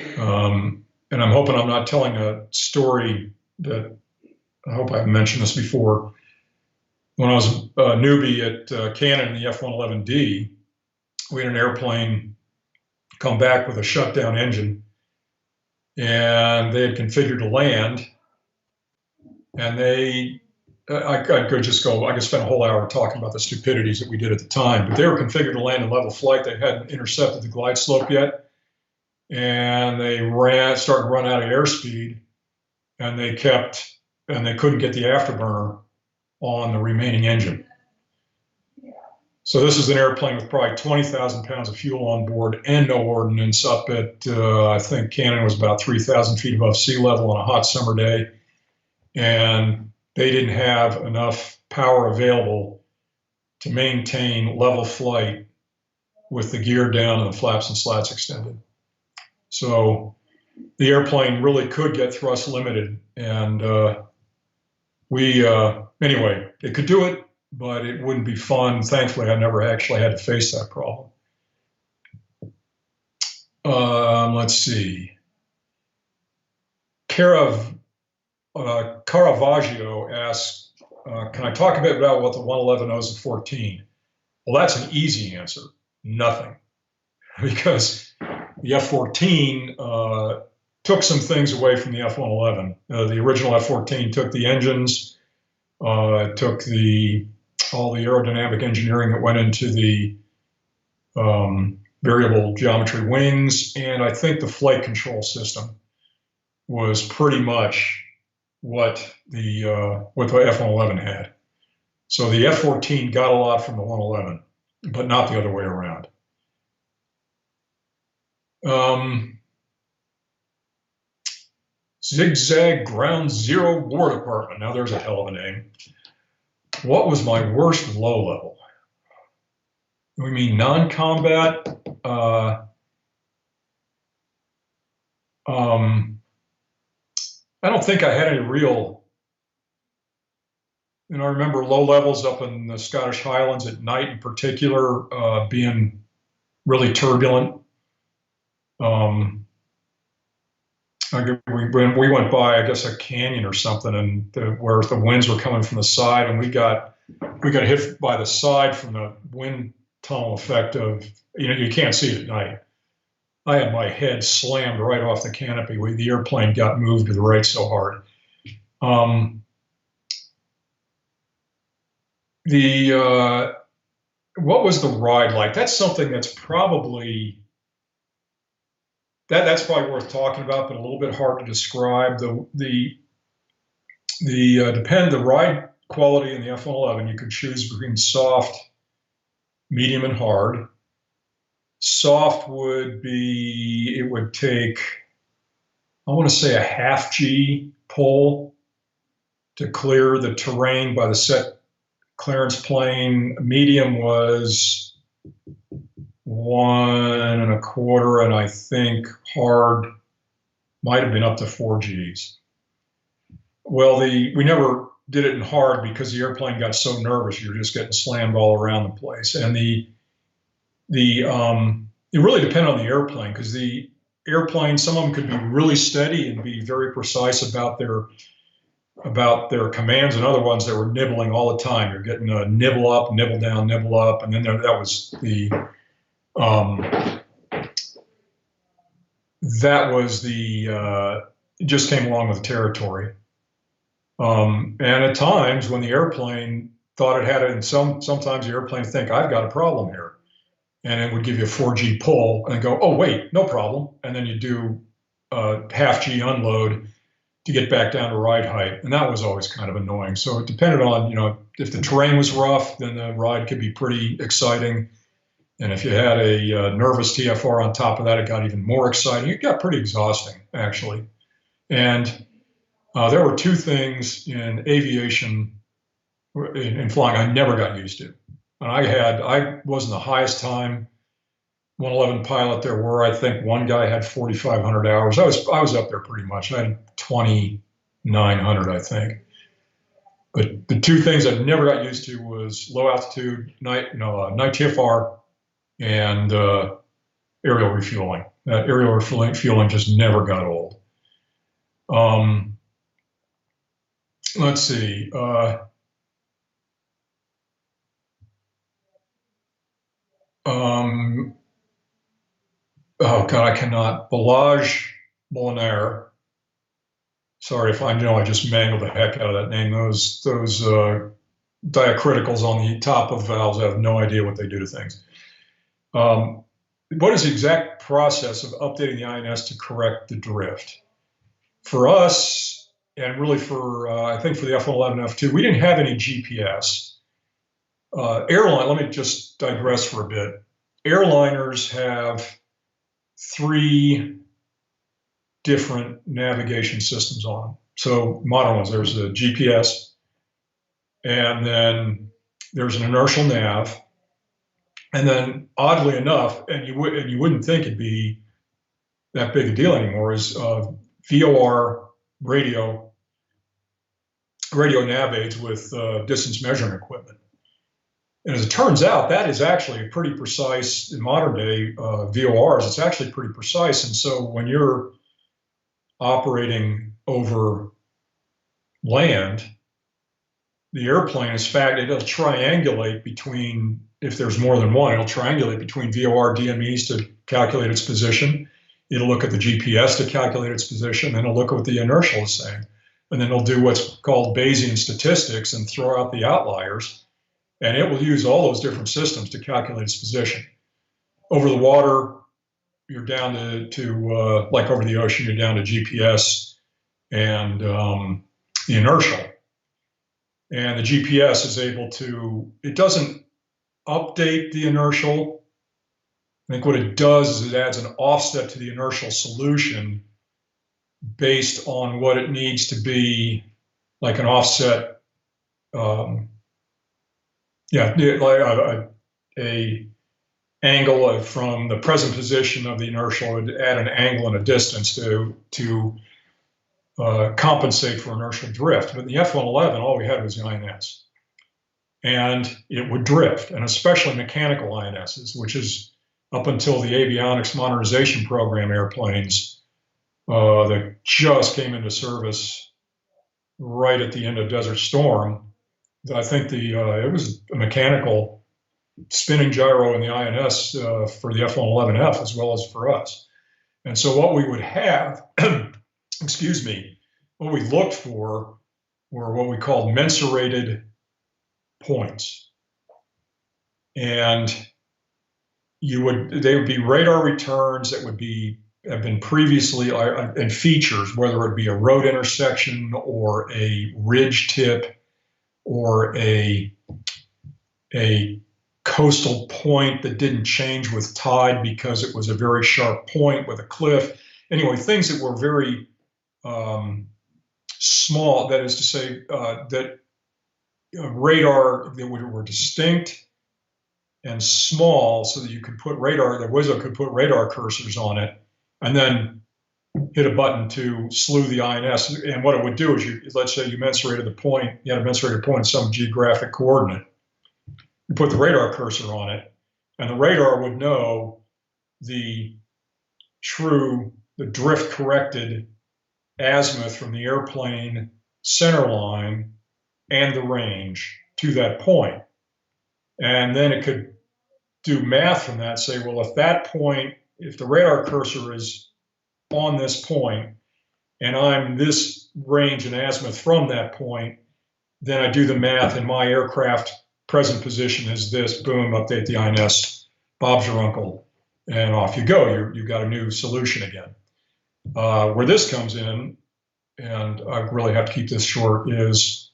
And I'm hoping I'm not telling a story that I hope I've mentioned this before. When I was a newbie at Canon in the F-111D, we had an airplane come back with a shutdown engine, and they had configured to land, and I could spend a whole hour talking about the stupidities that we did at the time, but they were configured to land in level flight. They hadn't intercepted the glide slope yet, and they started to run out of airspeed, and they couldn't get the afterburner on the remaining engine. So this is an airplane with probably 20,000 pounds of fuel on board and no ordnance up at, I think Canon was about 3,000 feet above sea level on a hot summer day. And they didn't have enough power available to maintain level flight with the gear down and the flaps and slats extended. So the airplane really could get thrust limited. And anyway, it could do it, but it wouldn't be fun. Thankfully, I never actually had to face that problem. Let's see. Caravaggio asks, can I talk a bit about what the 111 owes the 14? Well, that's an easy answer. Nothing. Because the F-14 took some things away from the F-111. The original F-14 took the engines, took all the aerodynamic engineering that went into the variable geometry wings, and I think the flight control system was pretty much what the F-111 had. So the F-14 got a lot from the 111, but not the other way around. Zigzag Ground Zero War Department. Now there's a hell of a name. What was my worst low level? We mean non-combat. I don't think I had any real. I remember low levels up in the Scottish Highlands at night, in particular, being really turbulent. We went by, I guess, a canyon or something, and where the winds were coming from the side, and we got hit by the side from the wind tunnel effect of, you can't see it at night. I had my head slammed right off the canopy. The airplane got moved to the right so hard. What was the ride like? That's something that's probably worth talking about, but a little bit hard to describe. The ride quality in the F-111, you could choose between soft, medium, and hard. Soft would take, I want to say, a half G pull to clear the terrain by the set clearance plane. Medium was 1.25, and I think hard might have been up to 4 Gs. Well, we never did it in hard because the airplane got so nervous. You were just getting slammed all around the place. And it really depended on the airplane, because the airplane, some of them could be really steady and be very precise about their commands, and other ones that were nibbling all the time. You're getting a nibble up, nibble down, nibble up, and then it just came along with the territory. And at times when the airplane thought it had it, and sometimes the airplane think, I've got a problem here. And it would give you a 4G pull and go, oh, wait, no problem. And then you do a half G unload to get back down to ride height. And that was always kind of annoying. So it depended on, if the terrain was rough, then the ride could be pretty exciting. And if you had a nervous TFR on top of that, it got even more exciting. It got pretty exhausting, actually. And there were two things in aviation, in flying, I never got used to. And I wasn't the highest time 111 pilot there were. I think one guy had 4,500 hours. I was up there pretty much. I had 2,900, I think. But the two things I never got used to was low altitude night TFR and aerial refueling. That aerial refueling just never got old. Let's see. Oh God, I cannot. Balaj Molinaire. Sorry if I know I just mangled the heck out of that name. Those diacriticals on the top of valves, I have no idea what they do to things. What is the exact process of updating the INS to correct the drift? For us, and really for I think for the F-111, F-2, we didn't have any GPS. Let me just digress for a bit. Airliners have three different navigation systems on them. So modern ones, there's a GPS, and then there's an inertial nav, and then oddly enough, and you wouldn't think it'd be that big a deal anymore, is VOR radio nav aids with distance measuring equipment. And as it turns out, that is actually pretty precise in modern day VORs. It's actually pretty precise. And so when you're operating over land, the airplane it'll triangulate between, if there's more than one, it'll triangulate between VOR DMEs to calculate its position. It'll look at the GPS to calculate its position, and it'll look at what the inertial is saying. And then it'll do what's called Bayesian statistics and throw out the outliers. And it will use all those different systems to calculate its position. Over the water, you're down to like over the ocean, you're down to GPS and the inertial. And the GPS is able to, it doesn't update the inertial. I think what it does is it adds an offset to the inertial solution based on what it needs to be, like an offset, like a angle from the present position of the inertial, would add an angle and a distance to compensate for inertial drift. But in the F-111, all we had was the INS. And it would drift, and especially mechanical INSs, which is up until the avionics modernization program airplanes that just came into service right at the end of Desert Storm. I think it was a mechanical spinning gyro in the INS for the F-111F as well as for us. And so what we would have, what we looked for were what we called mensurated points. And they would be radar returns that would have been previously and features, whether it be a road intersection or a ridge tip or a coastal point that didn't change with tide because it was a very sharp point with a cliff. Anyway, things that were very small, that is to say, that radar that were distinct and small, so that you could put the Wizzo could put radar cursors on it and then hit a button to slew the INS. And what it would do is, let's say you mensurated the point, you had a mensurated point in some geographic coordinate. You put the radar cursor on it, and the radar would know the drift corrected azimuth from the airplane center line and the range to that point. And then it could do math from that, say, well, if the radar cursor is on this point and I'm this range and azimuth from that point, then I do the math and my aircraft present position is this, boom, update the INS, Bob's your uncle, and off you go. You've got a new solution again. Where this comes in, and I really have to keep this short, is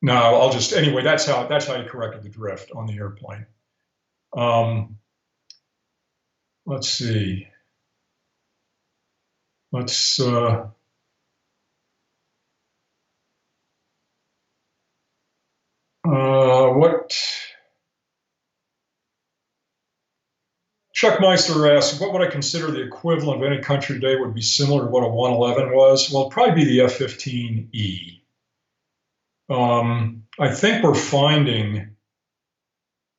anyway, that's how you corrected the drift on the airplane. Let's see. What Chuck Meister asks, what would I consider the equivalent of any country today would be similar to what a 111 was? Well, it'd probably be the F-15E. I think we're finding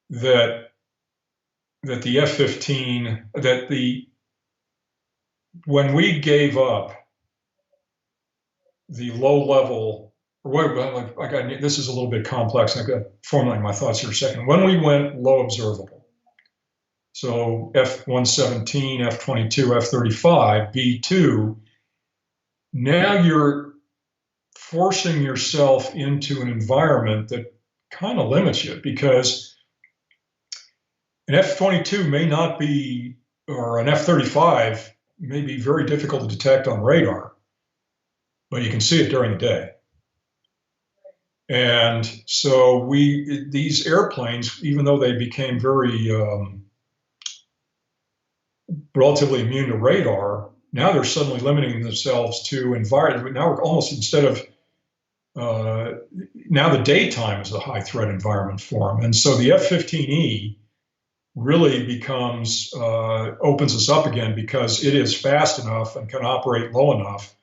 that the F-15, when we gave up the low level, this is a little bit complex. I've got to formulate my thoughts here a second. When we went low observable, so F-117, F-22, F-35, B-2, now you're forcing yourself into an environment that kind of limits you, because an F-22 may not be, or an F-35 may be very difficult to detect on radar, but you can see it during the day. And so these airplanes, even though they became very relatively immune to radar, now they're suddenly limiting themselves to environment. Now we're almost, instead of now the daytime is a high threat environment for them. And so the F-15E really becomes, opens us up again, because it is fast enough and can operate low enough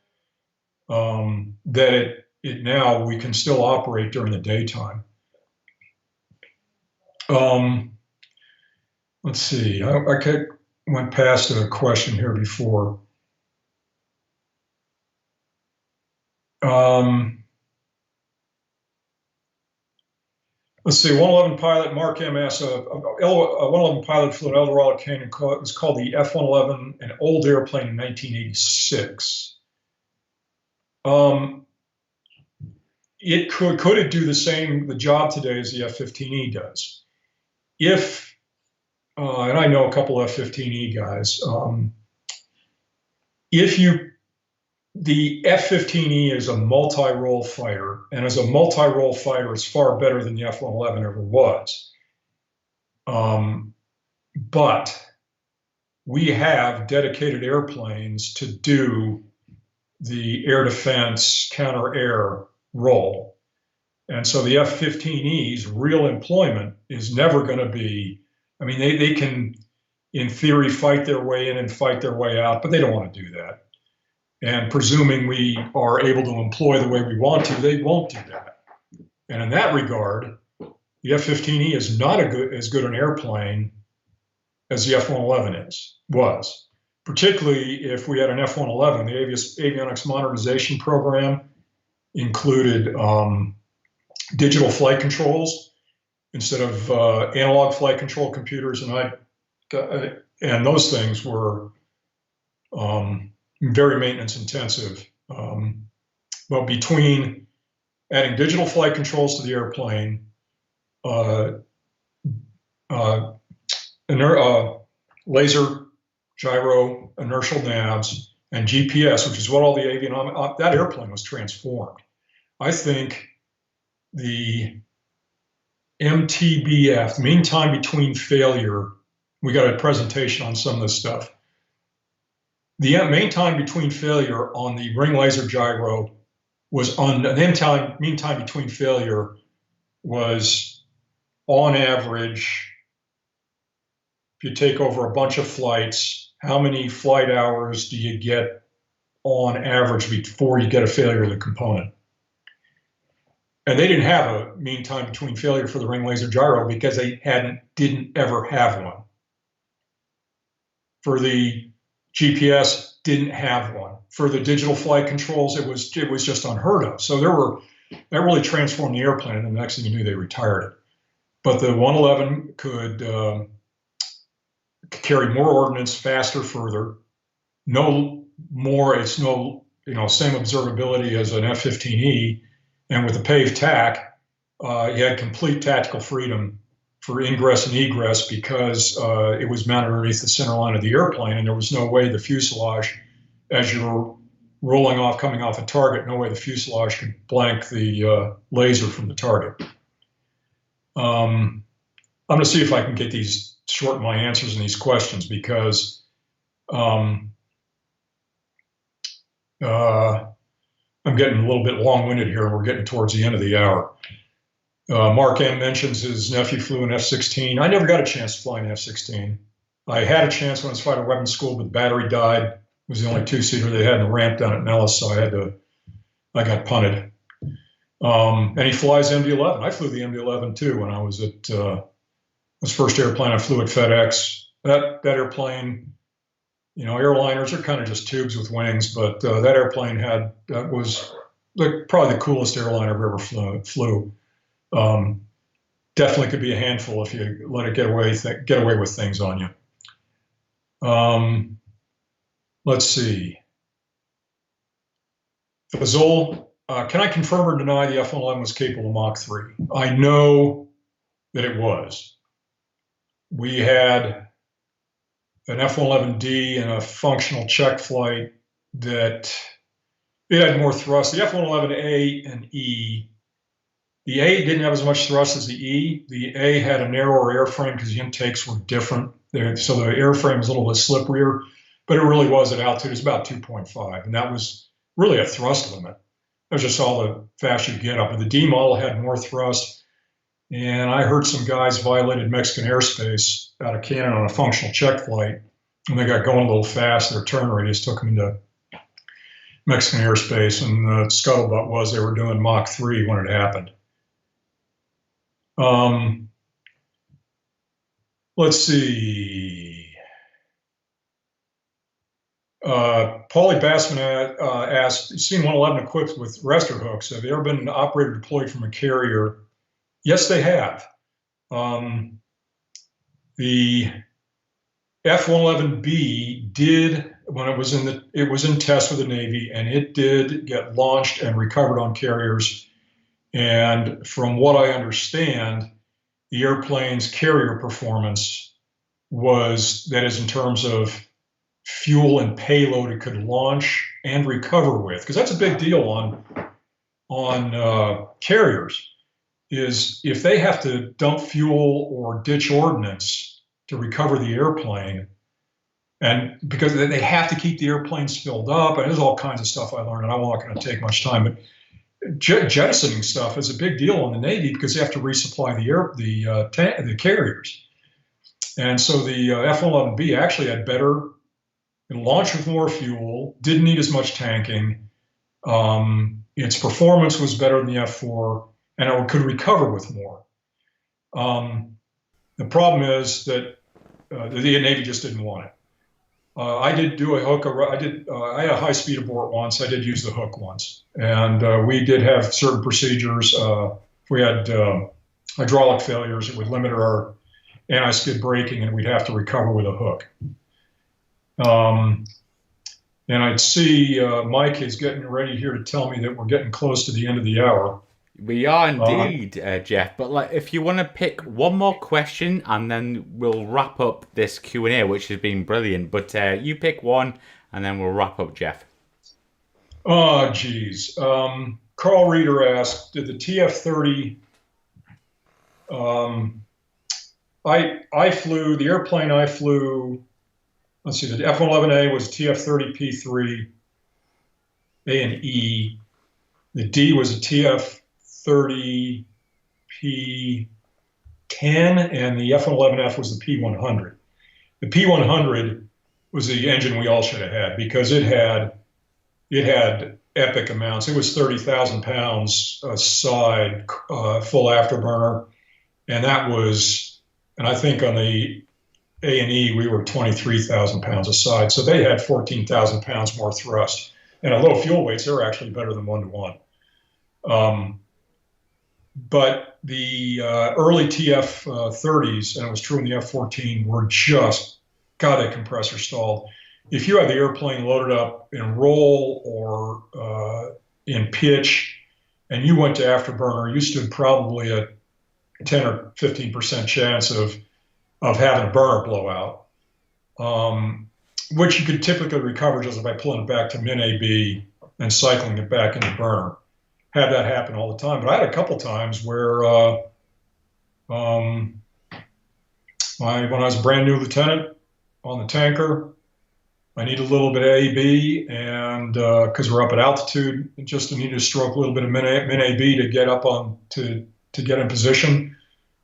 that now we can still operate during the daytime. Let's see, I went past a question here before. Let's see, 111 pilot Mark M. asks, a 111 pilot flew an Eldorado Canyon. It was called the F-111, an old airplane in 1986. Could it do the job today as the F-15E does? And I know a couple F-15E guys, the F-15E is a multi-role fighter, and as a multi-role fighter, it's far better than the F-111 ever was. But we have dedicated airplanes to do the air defense counter-air role. And so the F-15E's real employment is never going to be, I mean, they can, in theory, fight their way in and fight their way out, but they don't want to do that. And presuming we are able to employ the way we want to, they won't do that. And in that regard, the F-15E is not as good an airplane as the F-111 was. Particularly if we had an F-111, the avionics modernization program included digital flight controls instead of analog flight control computers, and those things were very maintenance intensive. But between adding digital flight controls to the airplane, laser, gyro, inertial navs, and GPS, which is what all the that airplane was transformed. I think the MTBF, mean time between failure, we got a presentation on some of this stuff. The main time between failure on the ring laser gyro was mean time between failure was on average, if you take over a bunch of flights, how many flight hours do you get on average before you get a failure of the component? And they didn't have a mean time between failure for the ring laser gyro because they didn't ever have one. For the GPS, didn't have one. For the digital flight controls, it was just unheard of. So that really transformed the airplane, and the next thing you knew, they retired it. But the 111 could carry more ordnance faster, further. No more, it's no, same observability as an F-15E. And with the paved tack, you had complete tactical freedom for ingress and egress because it was mounted underneath the center line of the airplane, and there was no way the fuselage, as you're rolling off, coming off a target, no way the fuselage could blank the laser from the target. I'm going to see if I can get shorten my answers in these questions, because I'm getting a little bit long-winded here, and we're getting towards the end of the hour. Mark M mentions his nephew flew an F-16. I never got a chance to fly an F-16. I had a chance when I was fighter weapons school, but the battery died. It was the only two-seater they had in the ramp down at Nellis, so I got punted. And he flies MD-11. I flew the MD-11 too when I was at his first airplane. I flew at FedEx. That airplane, airliners are kind of just tubes with wings, but that airplane was probably the coolest airline I've ever flew. Definitely could be a handful if you let it get away with things on you. Let's see. Fazul, can I confirm or deny the F-111 was capable of Mach 3? I know that it was. We had an F-111D and a functional check flight that it had more thrust. The F-111A and E, the A didn't have as much thrust as the E. The A had a narrower airframe because the intakes were different. So the airframe was a little bit slipperier, but it really was at altitude. It was about 2.5, and that was really a thrust limit. That was just all the faster you get up. But the D model had more thrust, and I heard some guys violated Mexican airspace out of Cannon on a functional check flight, and they got going a little fast. Their turn radius took them into Mexican airspace, and the scuttlebutt was they were doing Mach 3 when it happened. Let's see. Paulie Bassman asked, seen 111 equipped with rester hooks. Have you ever been an operator deployed from a carrier? Yes, they have. The F-111B did, when it was in test with the Navy, and it did get launched and recovered on carriers. And from what I understand, the airplane's carrier performance that is in terms of fuel and payload it could launch and recover with, because that's a big deal on carriers, is if they have to dump fuel or ditch ordnance to recover the airplane, and because they have to keep the airplanes filled up, and there's all kinds of stuff I learned, and I'm not going to take much time, but jettisoning stuff is a big deal in the Navy because they have to resupply the carriers. And so the F-111B actually had better, it launched with more fuel, didn't need as much tanking. Its performance was better than the F-4, and it could recover with more. The problem is that the Navy just didn't want it. I did do a hook. I had a high-speed abort once. I did use the hook once, and we did have certain procedures. We had hydraulic failures that would limit our anti-skid braking, and we'd have to recover with a hook. And I'd see Mike is getting ready here to tell me that we're getting close to the end of the hour. We are indeed, Jeff. But if you want to pick one more question, and then we'll wrap up this Q&A, which has been brilliant. But you pick one, and then we'll wrap up, Jeff. Oh, geez. Carl Reeder asked, did the TF-30? I flew the airplane. I flew. Let's see. The F-111A was TF-30P3, A and E. The D was a TF-30P10, and the F-111F was the P100. The P100 was the engine we all should have had because it had epic amounts. It was 30,000 pounds side, full afterburner, and I think on the A and E we were 23,000 pounds a side, so they had 14,000 pounds more thrust. And at low fuel weights, they were actually better than 1-to-1. But the early TF-30s, and it was true in the F-14, were just, God, that compressor stalled. If you had the airplane loaded up in roll or in pitch, and you went to afterburner, you stood probably a 10 or 15% chance of having a burner blowout, which you could typically recover just by pulling it back to min-AB and cycling it back into burner. Had that happen all the time. But I had a couple times where when I was a brand new lieutenant on the tanker, I needed a little bit of AB, and because we're up at altitude, just needed to stroke a little bit of min-AB to get up on to to get in position.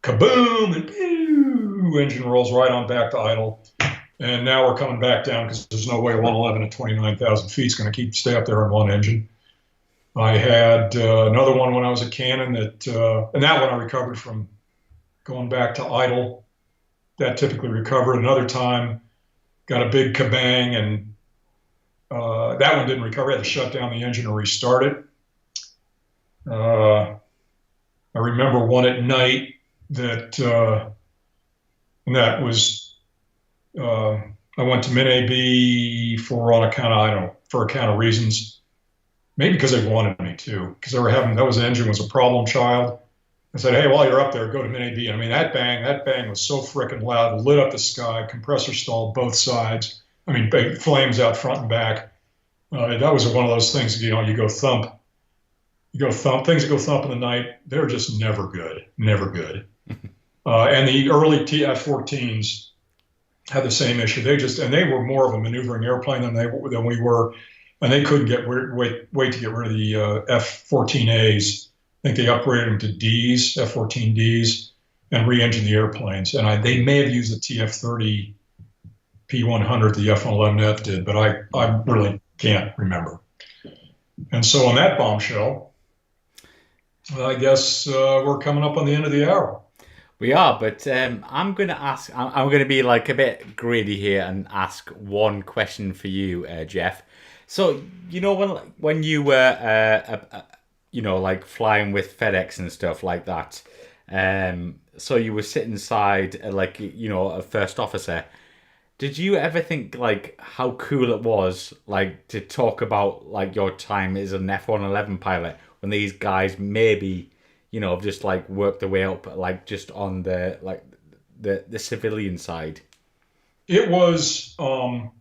Kaboom! And pew! Engine rolls right on back to idle. And now we're coming back down because there's no way a 111 at 29,000 feet is going to stay up there on one engine. I had another one when I was at Cannon and that one I recovered from going back to idle. That typically recovered. Another time, got a big kabang, and that one didn't recover. I had to shut down the engine and restart it. I remember one at night and that was, I went to Min-AB for a count of reasons. Maybe because they wanted me to, because that engine was a problem child. I said, hey, while you're up there, go to Min-AB. I mean, that bang was so freaking loud, lit up the sky, compressor stalled both sides. I mean, big flames out front and back. That was one of those things, you go thump. Things that go thump in the night, they're just never good, never good. And the early F-14s had the same issue. They were more of a maneuvering airplane than we were. And they couldn't wait to get rid of the F-14As. I think they upgraded them to Ds, F-14Ds, and re-engined the airplanes. And they may have used the TF-30 P-100 the F-111F did, but I really can't remember. And so on that bombshell, I guess we're coming up on the end of the hour. We are, but I'm going to ask, I'm going to be like a bit greedy here and ask one question for you, Jeff. So, when you were, like flying with FedEx and stuff like that, so you were sitting inside, a first officer. Did you ever think, like, how cool it was, like, to talk about, like, your time as an F-111 pilot when these guys maybe, have just, like, worked their way up, like, just on the, like, the civilian side? It was something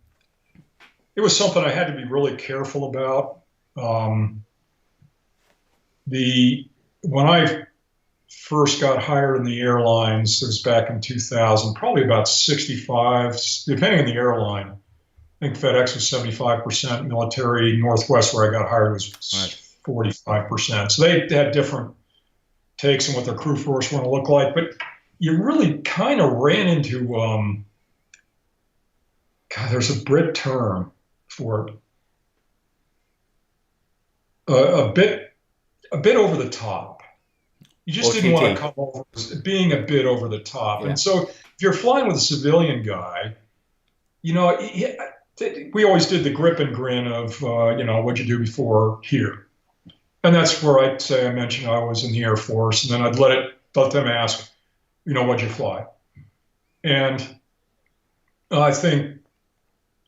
I had to be really careful about. When I first got hired in the airlines, it was back in 2000, probably about 65, depending on the airline. I think FedEx was 75% military. Northwest, where I got hired, was 45%. So they had different takes on what their crew force want to look like. But you really kind of ran into, there's a Brit term for it. A bit over the top. You just didn't want to come over being a bit over the top. Yeah. And so if you're flying with a civilian guy, we always did the grip and grin of, what'd you do before here? And that's where I mentioned I was in the Air Force, and then I'd let them ask, what'd you fly? And I think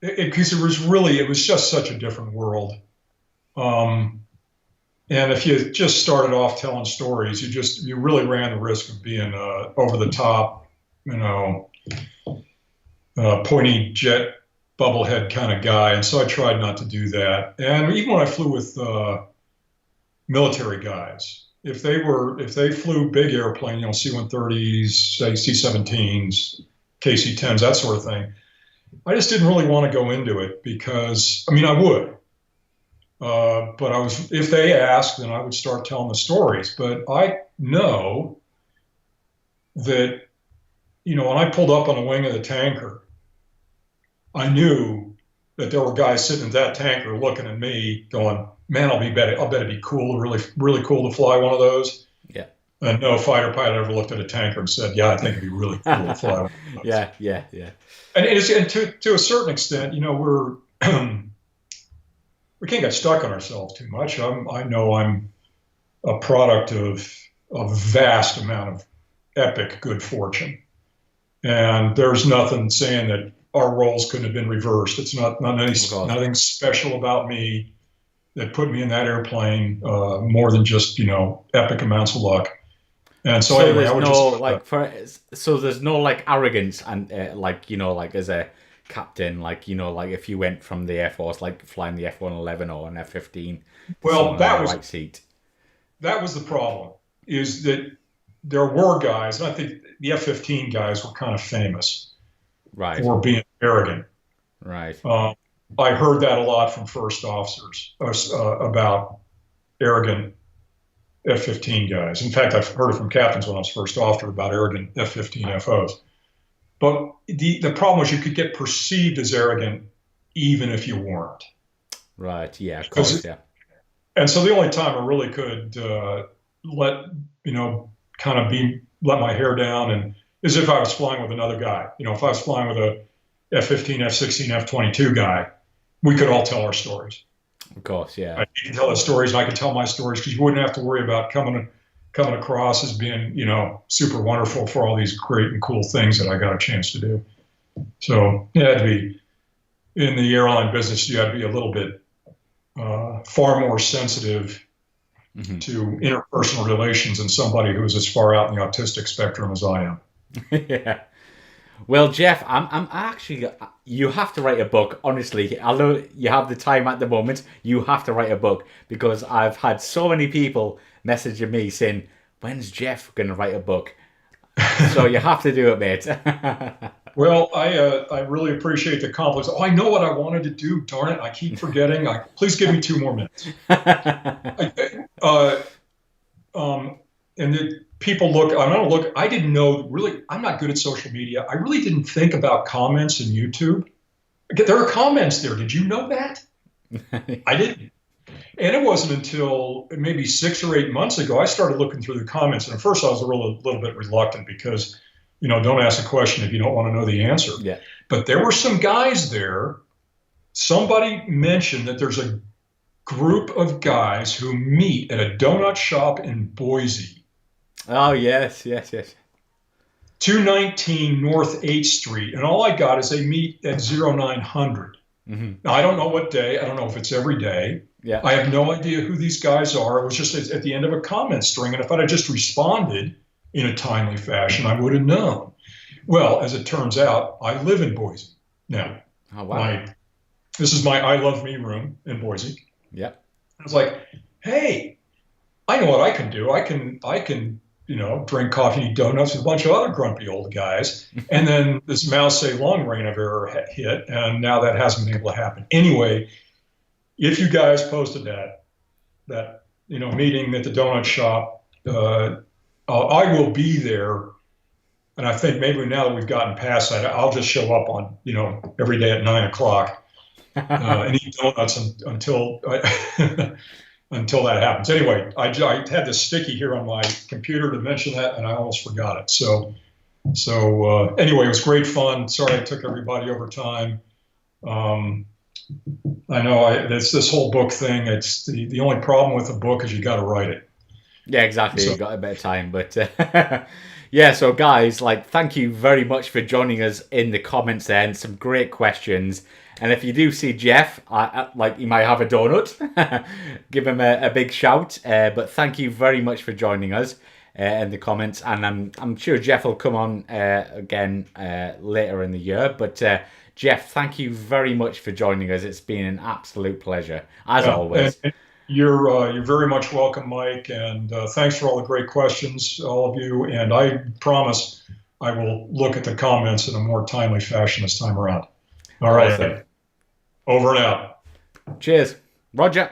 because it was just such a different world. And if you just started off telling stories, you really ran the risk of being over the top, pointy jet bubblehead kind of guy. And so I tried not to do that. And even when I flew with military guys, if they flew big airplane, C-130s, say C-17s, KC-10s, that sort of thing, I just didn't really want to go into it because, I would. But if they asked, then I would start telling the stories. But I know that, when I pulled up on the wing of the tanker, I knew that there were guys sitting at that tanker looking at me going, man, I'll bet it'd be cool, really, really cool to fly one of those. Yeah. And no fighter pilot ever looked at a tanker and said, yeah, I think it'd be really cool to fly one of those. Yeah. And to a certain extent, we're... we can't get stuck on ourselves too much. I know I'm a product of a vast amount of epic good fortune. And there's nothing saying that our roles couldn't have been reversed. It's nothing special about me that put me in that airplane more than just, epic amounts of luck. And so anyway, there's no like arrogance and as a captain, if you went from the Air Force, like flying the F-111 or an F-15. Well, that was right seat. That was the problem. Is that there were guys, and I think the F-15 guys were kind of famous, right, for being arrogant. Right. I heard that a lot from first officers about arrogant F-15 guys. In fact, I've heard it from captains when I was first officer about arrogant F-15 FOs. But the problem was you could get perceived as arrogant even if you weren't. Right. Yeah. Of course. Yeah. And so the only time I really could let, kind of let my hair down and is if I was flying with another guy. If I was flying with a F-15, F-16, F-22 guy, we could all tell our stories. Of course, yeah. I can tell the stories, and I can tell my stories because you wouldn't have to worry about coming across as being, super wonderful for all these great and cool things that I got a chance to do. So you had to be in the airline business. You had to be a little bit far more sensitive to interpersonal relations than somebody who's as far out in the autistic spectrum as I am. Yeah. Well, Jeff, I'm actually. You have to write a book. Honestly, although you have the time at the moment, you have to write a book because I've had so many people messaging me saying, "When's Jeff going to write a book?" So you have to do it, mate. Well, I really appreciate the compliments. Oh, I know what I wanted to do. Darn it, I keep forgetting. Please give me 2 more minutes. And people look. I'm gonna look. I didn't know really. I'm not good at social media. I really didn't think about comments in YouTube. There are comments there. Did you know that? I didn't. And it wasn't until maybe 6 or 8 months ago I started looking through the comments. And at first I was a little bit reluctant because, don't ask a question if you don't want to know the answer. Yeah. But there were some guys there. Somebody mentioned that there's a group of guys who meet at a donut shop in Boise. Oh, yes. 219 North 8th Street. And all I got is they meet at 0900. Now, I don't know what day. I don't know if it's every day. Yeah. I have no idea who these guys are. It was just at the end of a comment string. And if I'd have just responded in a timely fashion, I would have known. Well, as it turns out, I live in Boise now. Oh, wow. This is my I Love Me room in Boise. Yeah. I was like, hey, I know what I can do. I can drink coffee and eat donuts with a bunch of other grumpy old guys. And then this Mao Zedong reign of error hit, and now that hasn't been able to happen. Anyway, if you guys posted that meeting at the donut shop, I will be there. And I think maybe now that we've gotten past that, I'll just show up on every day at 9 o'clock and eat donuts until until that happens. Anyway, I had this sticky here on my computer to mention that, and I almost forgot it. So anyway, it was great fun. Sorry I took everybody over time. I know it's this whole book thing. It's the only problem with a book is you got to write it. Yeah, exactly. You got a bit of time, but yeah. So guys, thank you very much for joining us in the comments there, and some great questions. And if you do see Jeff, he might have a donut, give him a big shout. But thank you very much for joining us in the comments, and I'm sure Jeff will come on again later in the year. But Jeff, thank you very much for joining us. It's been an absolute pleasure, as always. And you're very much welcome, Mike, and thanks for all the great questions, all of you. And I promise I will look at the comments in a more timely fashion this time around. All right. Awesome. Over and out. Cheers. Roger.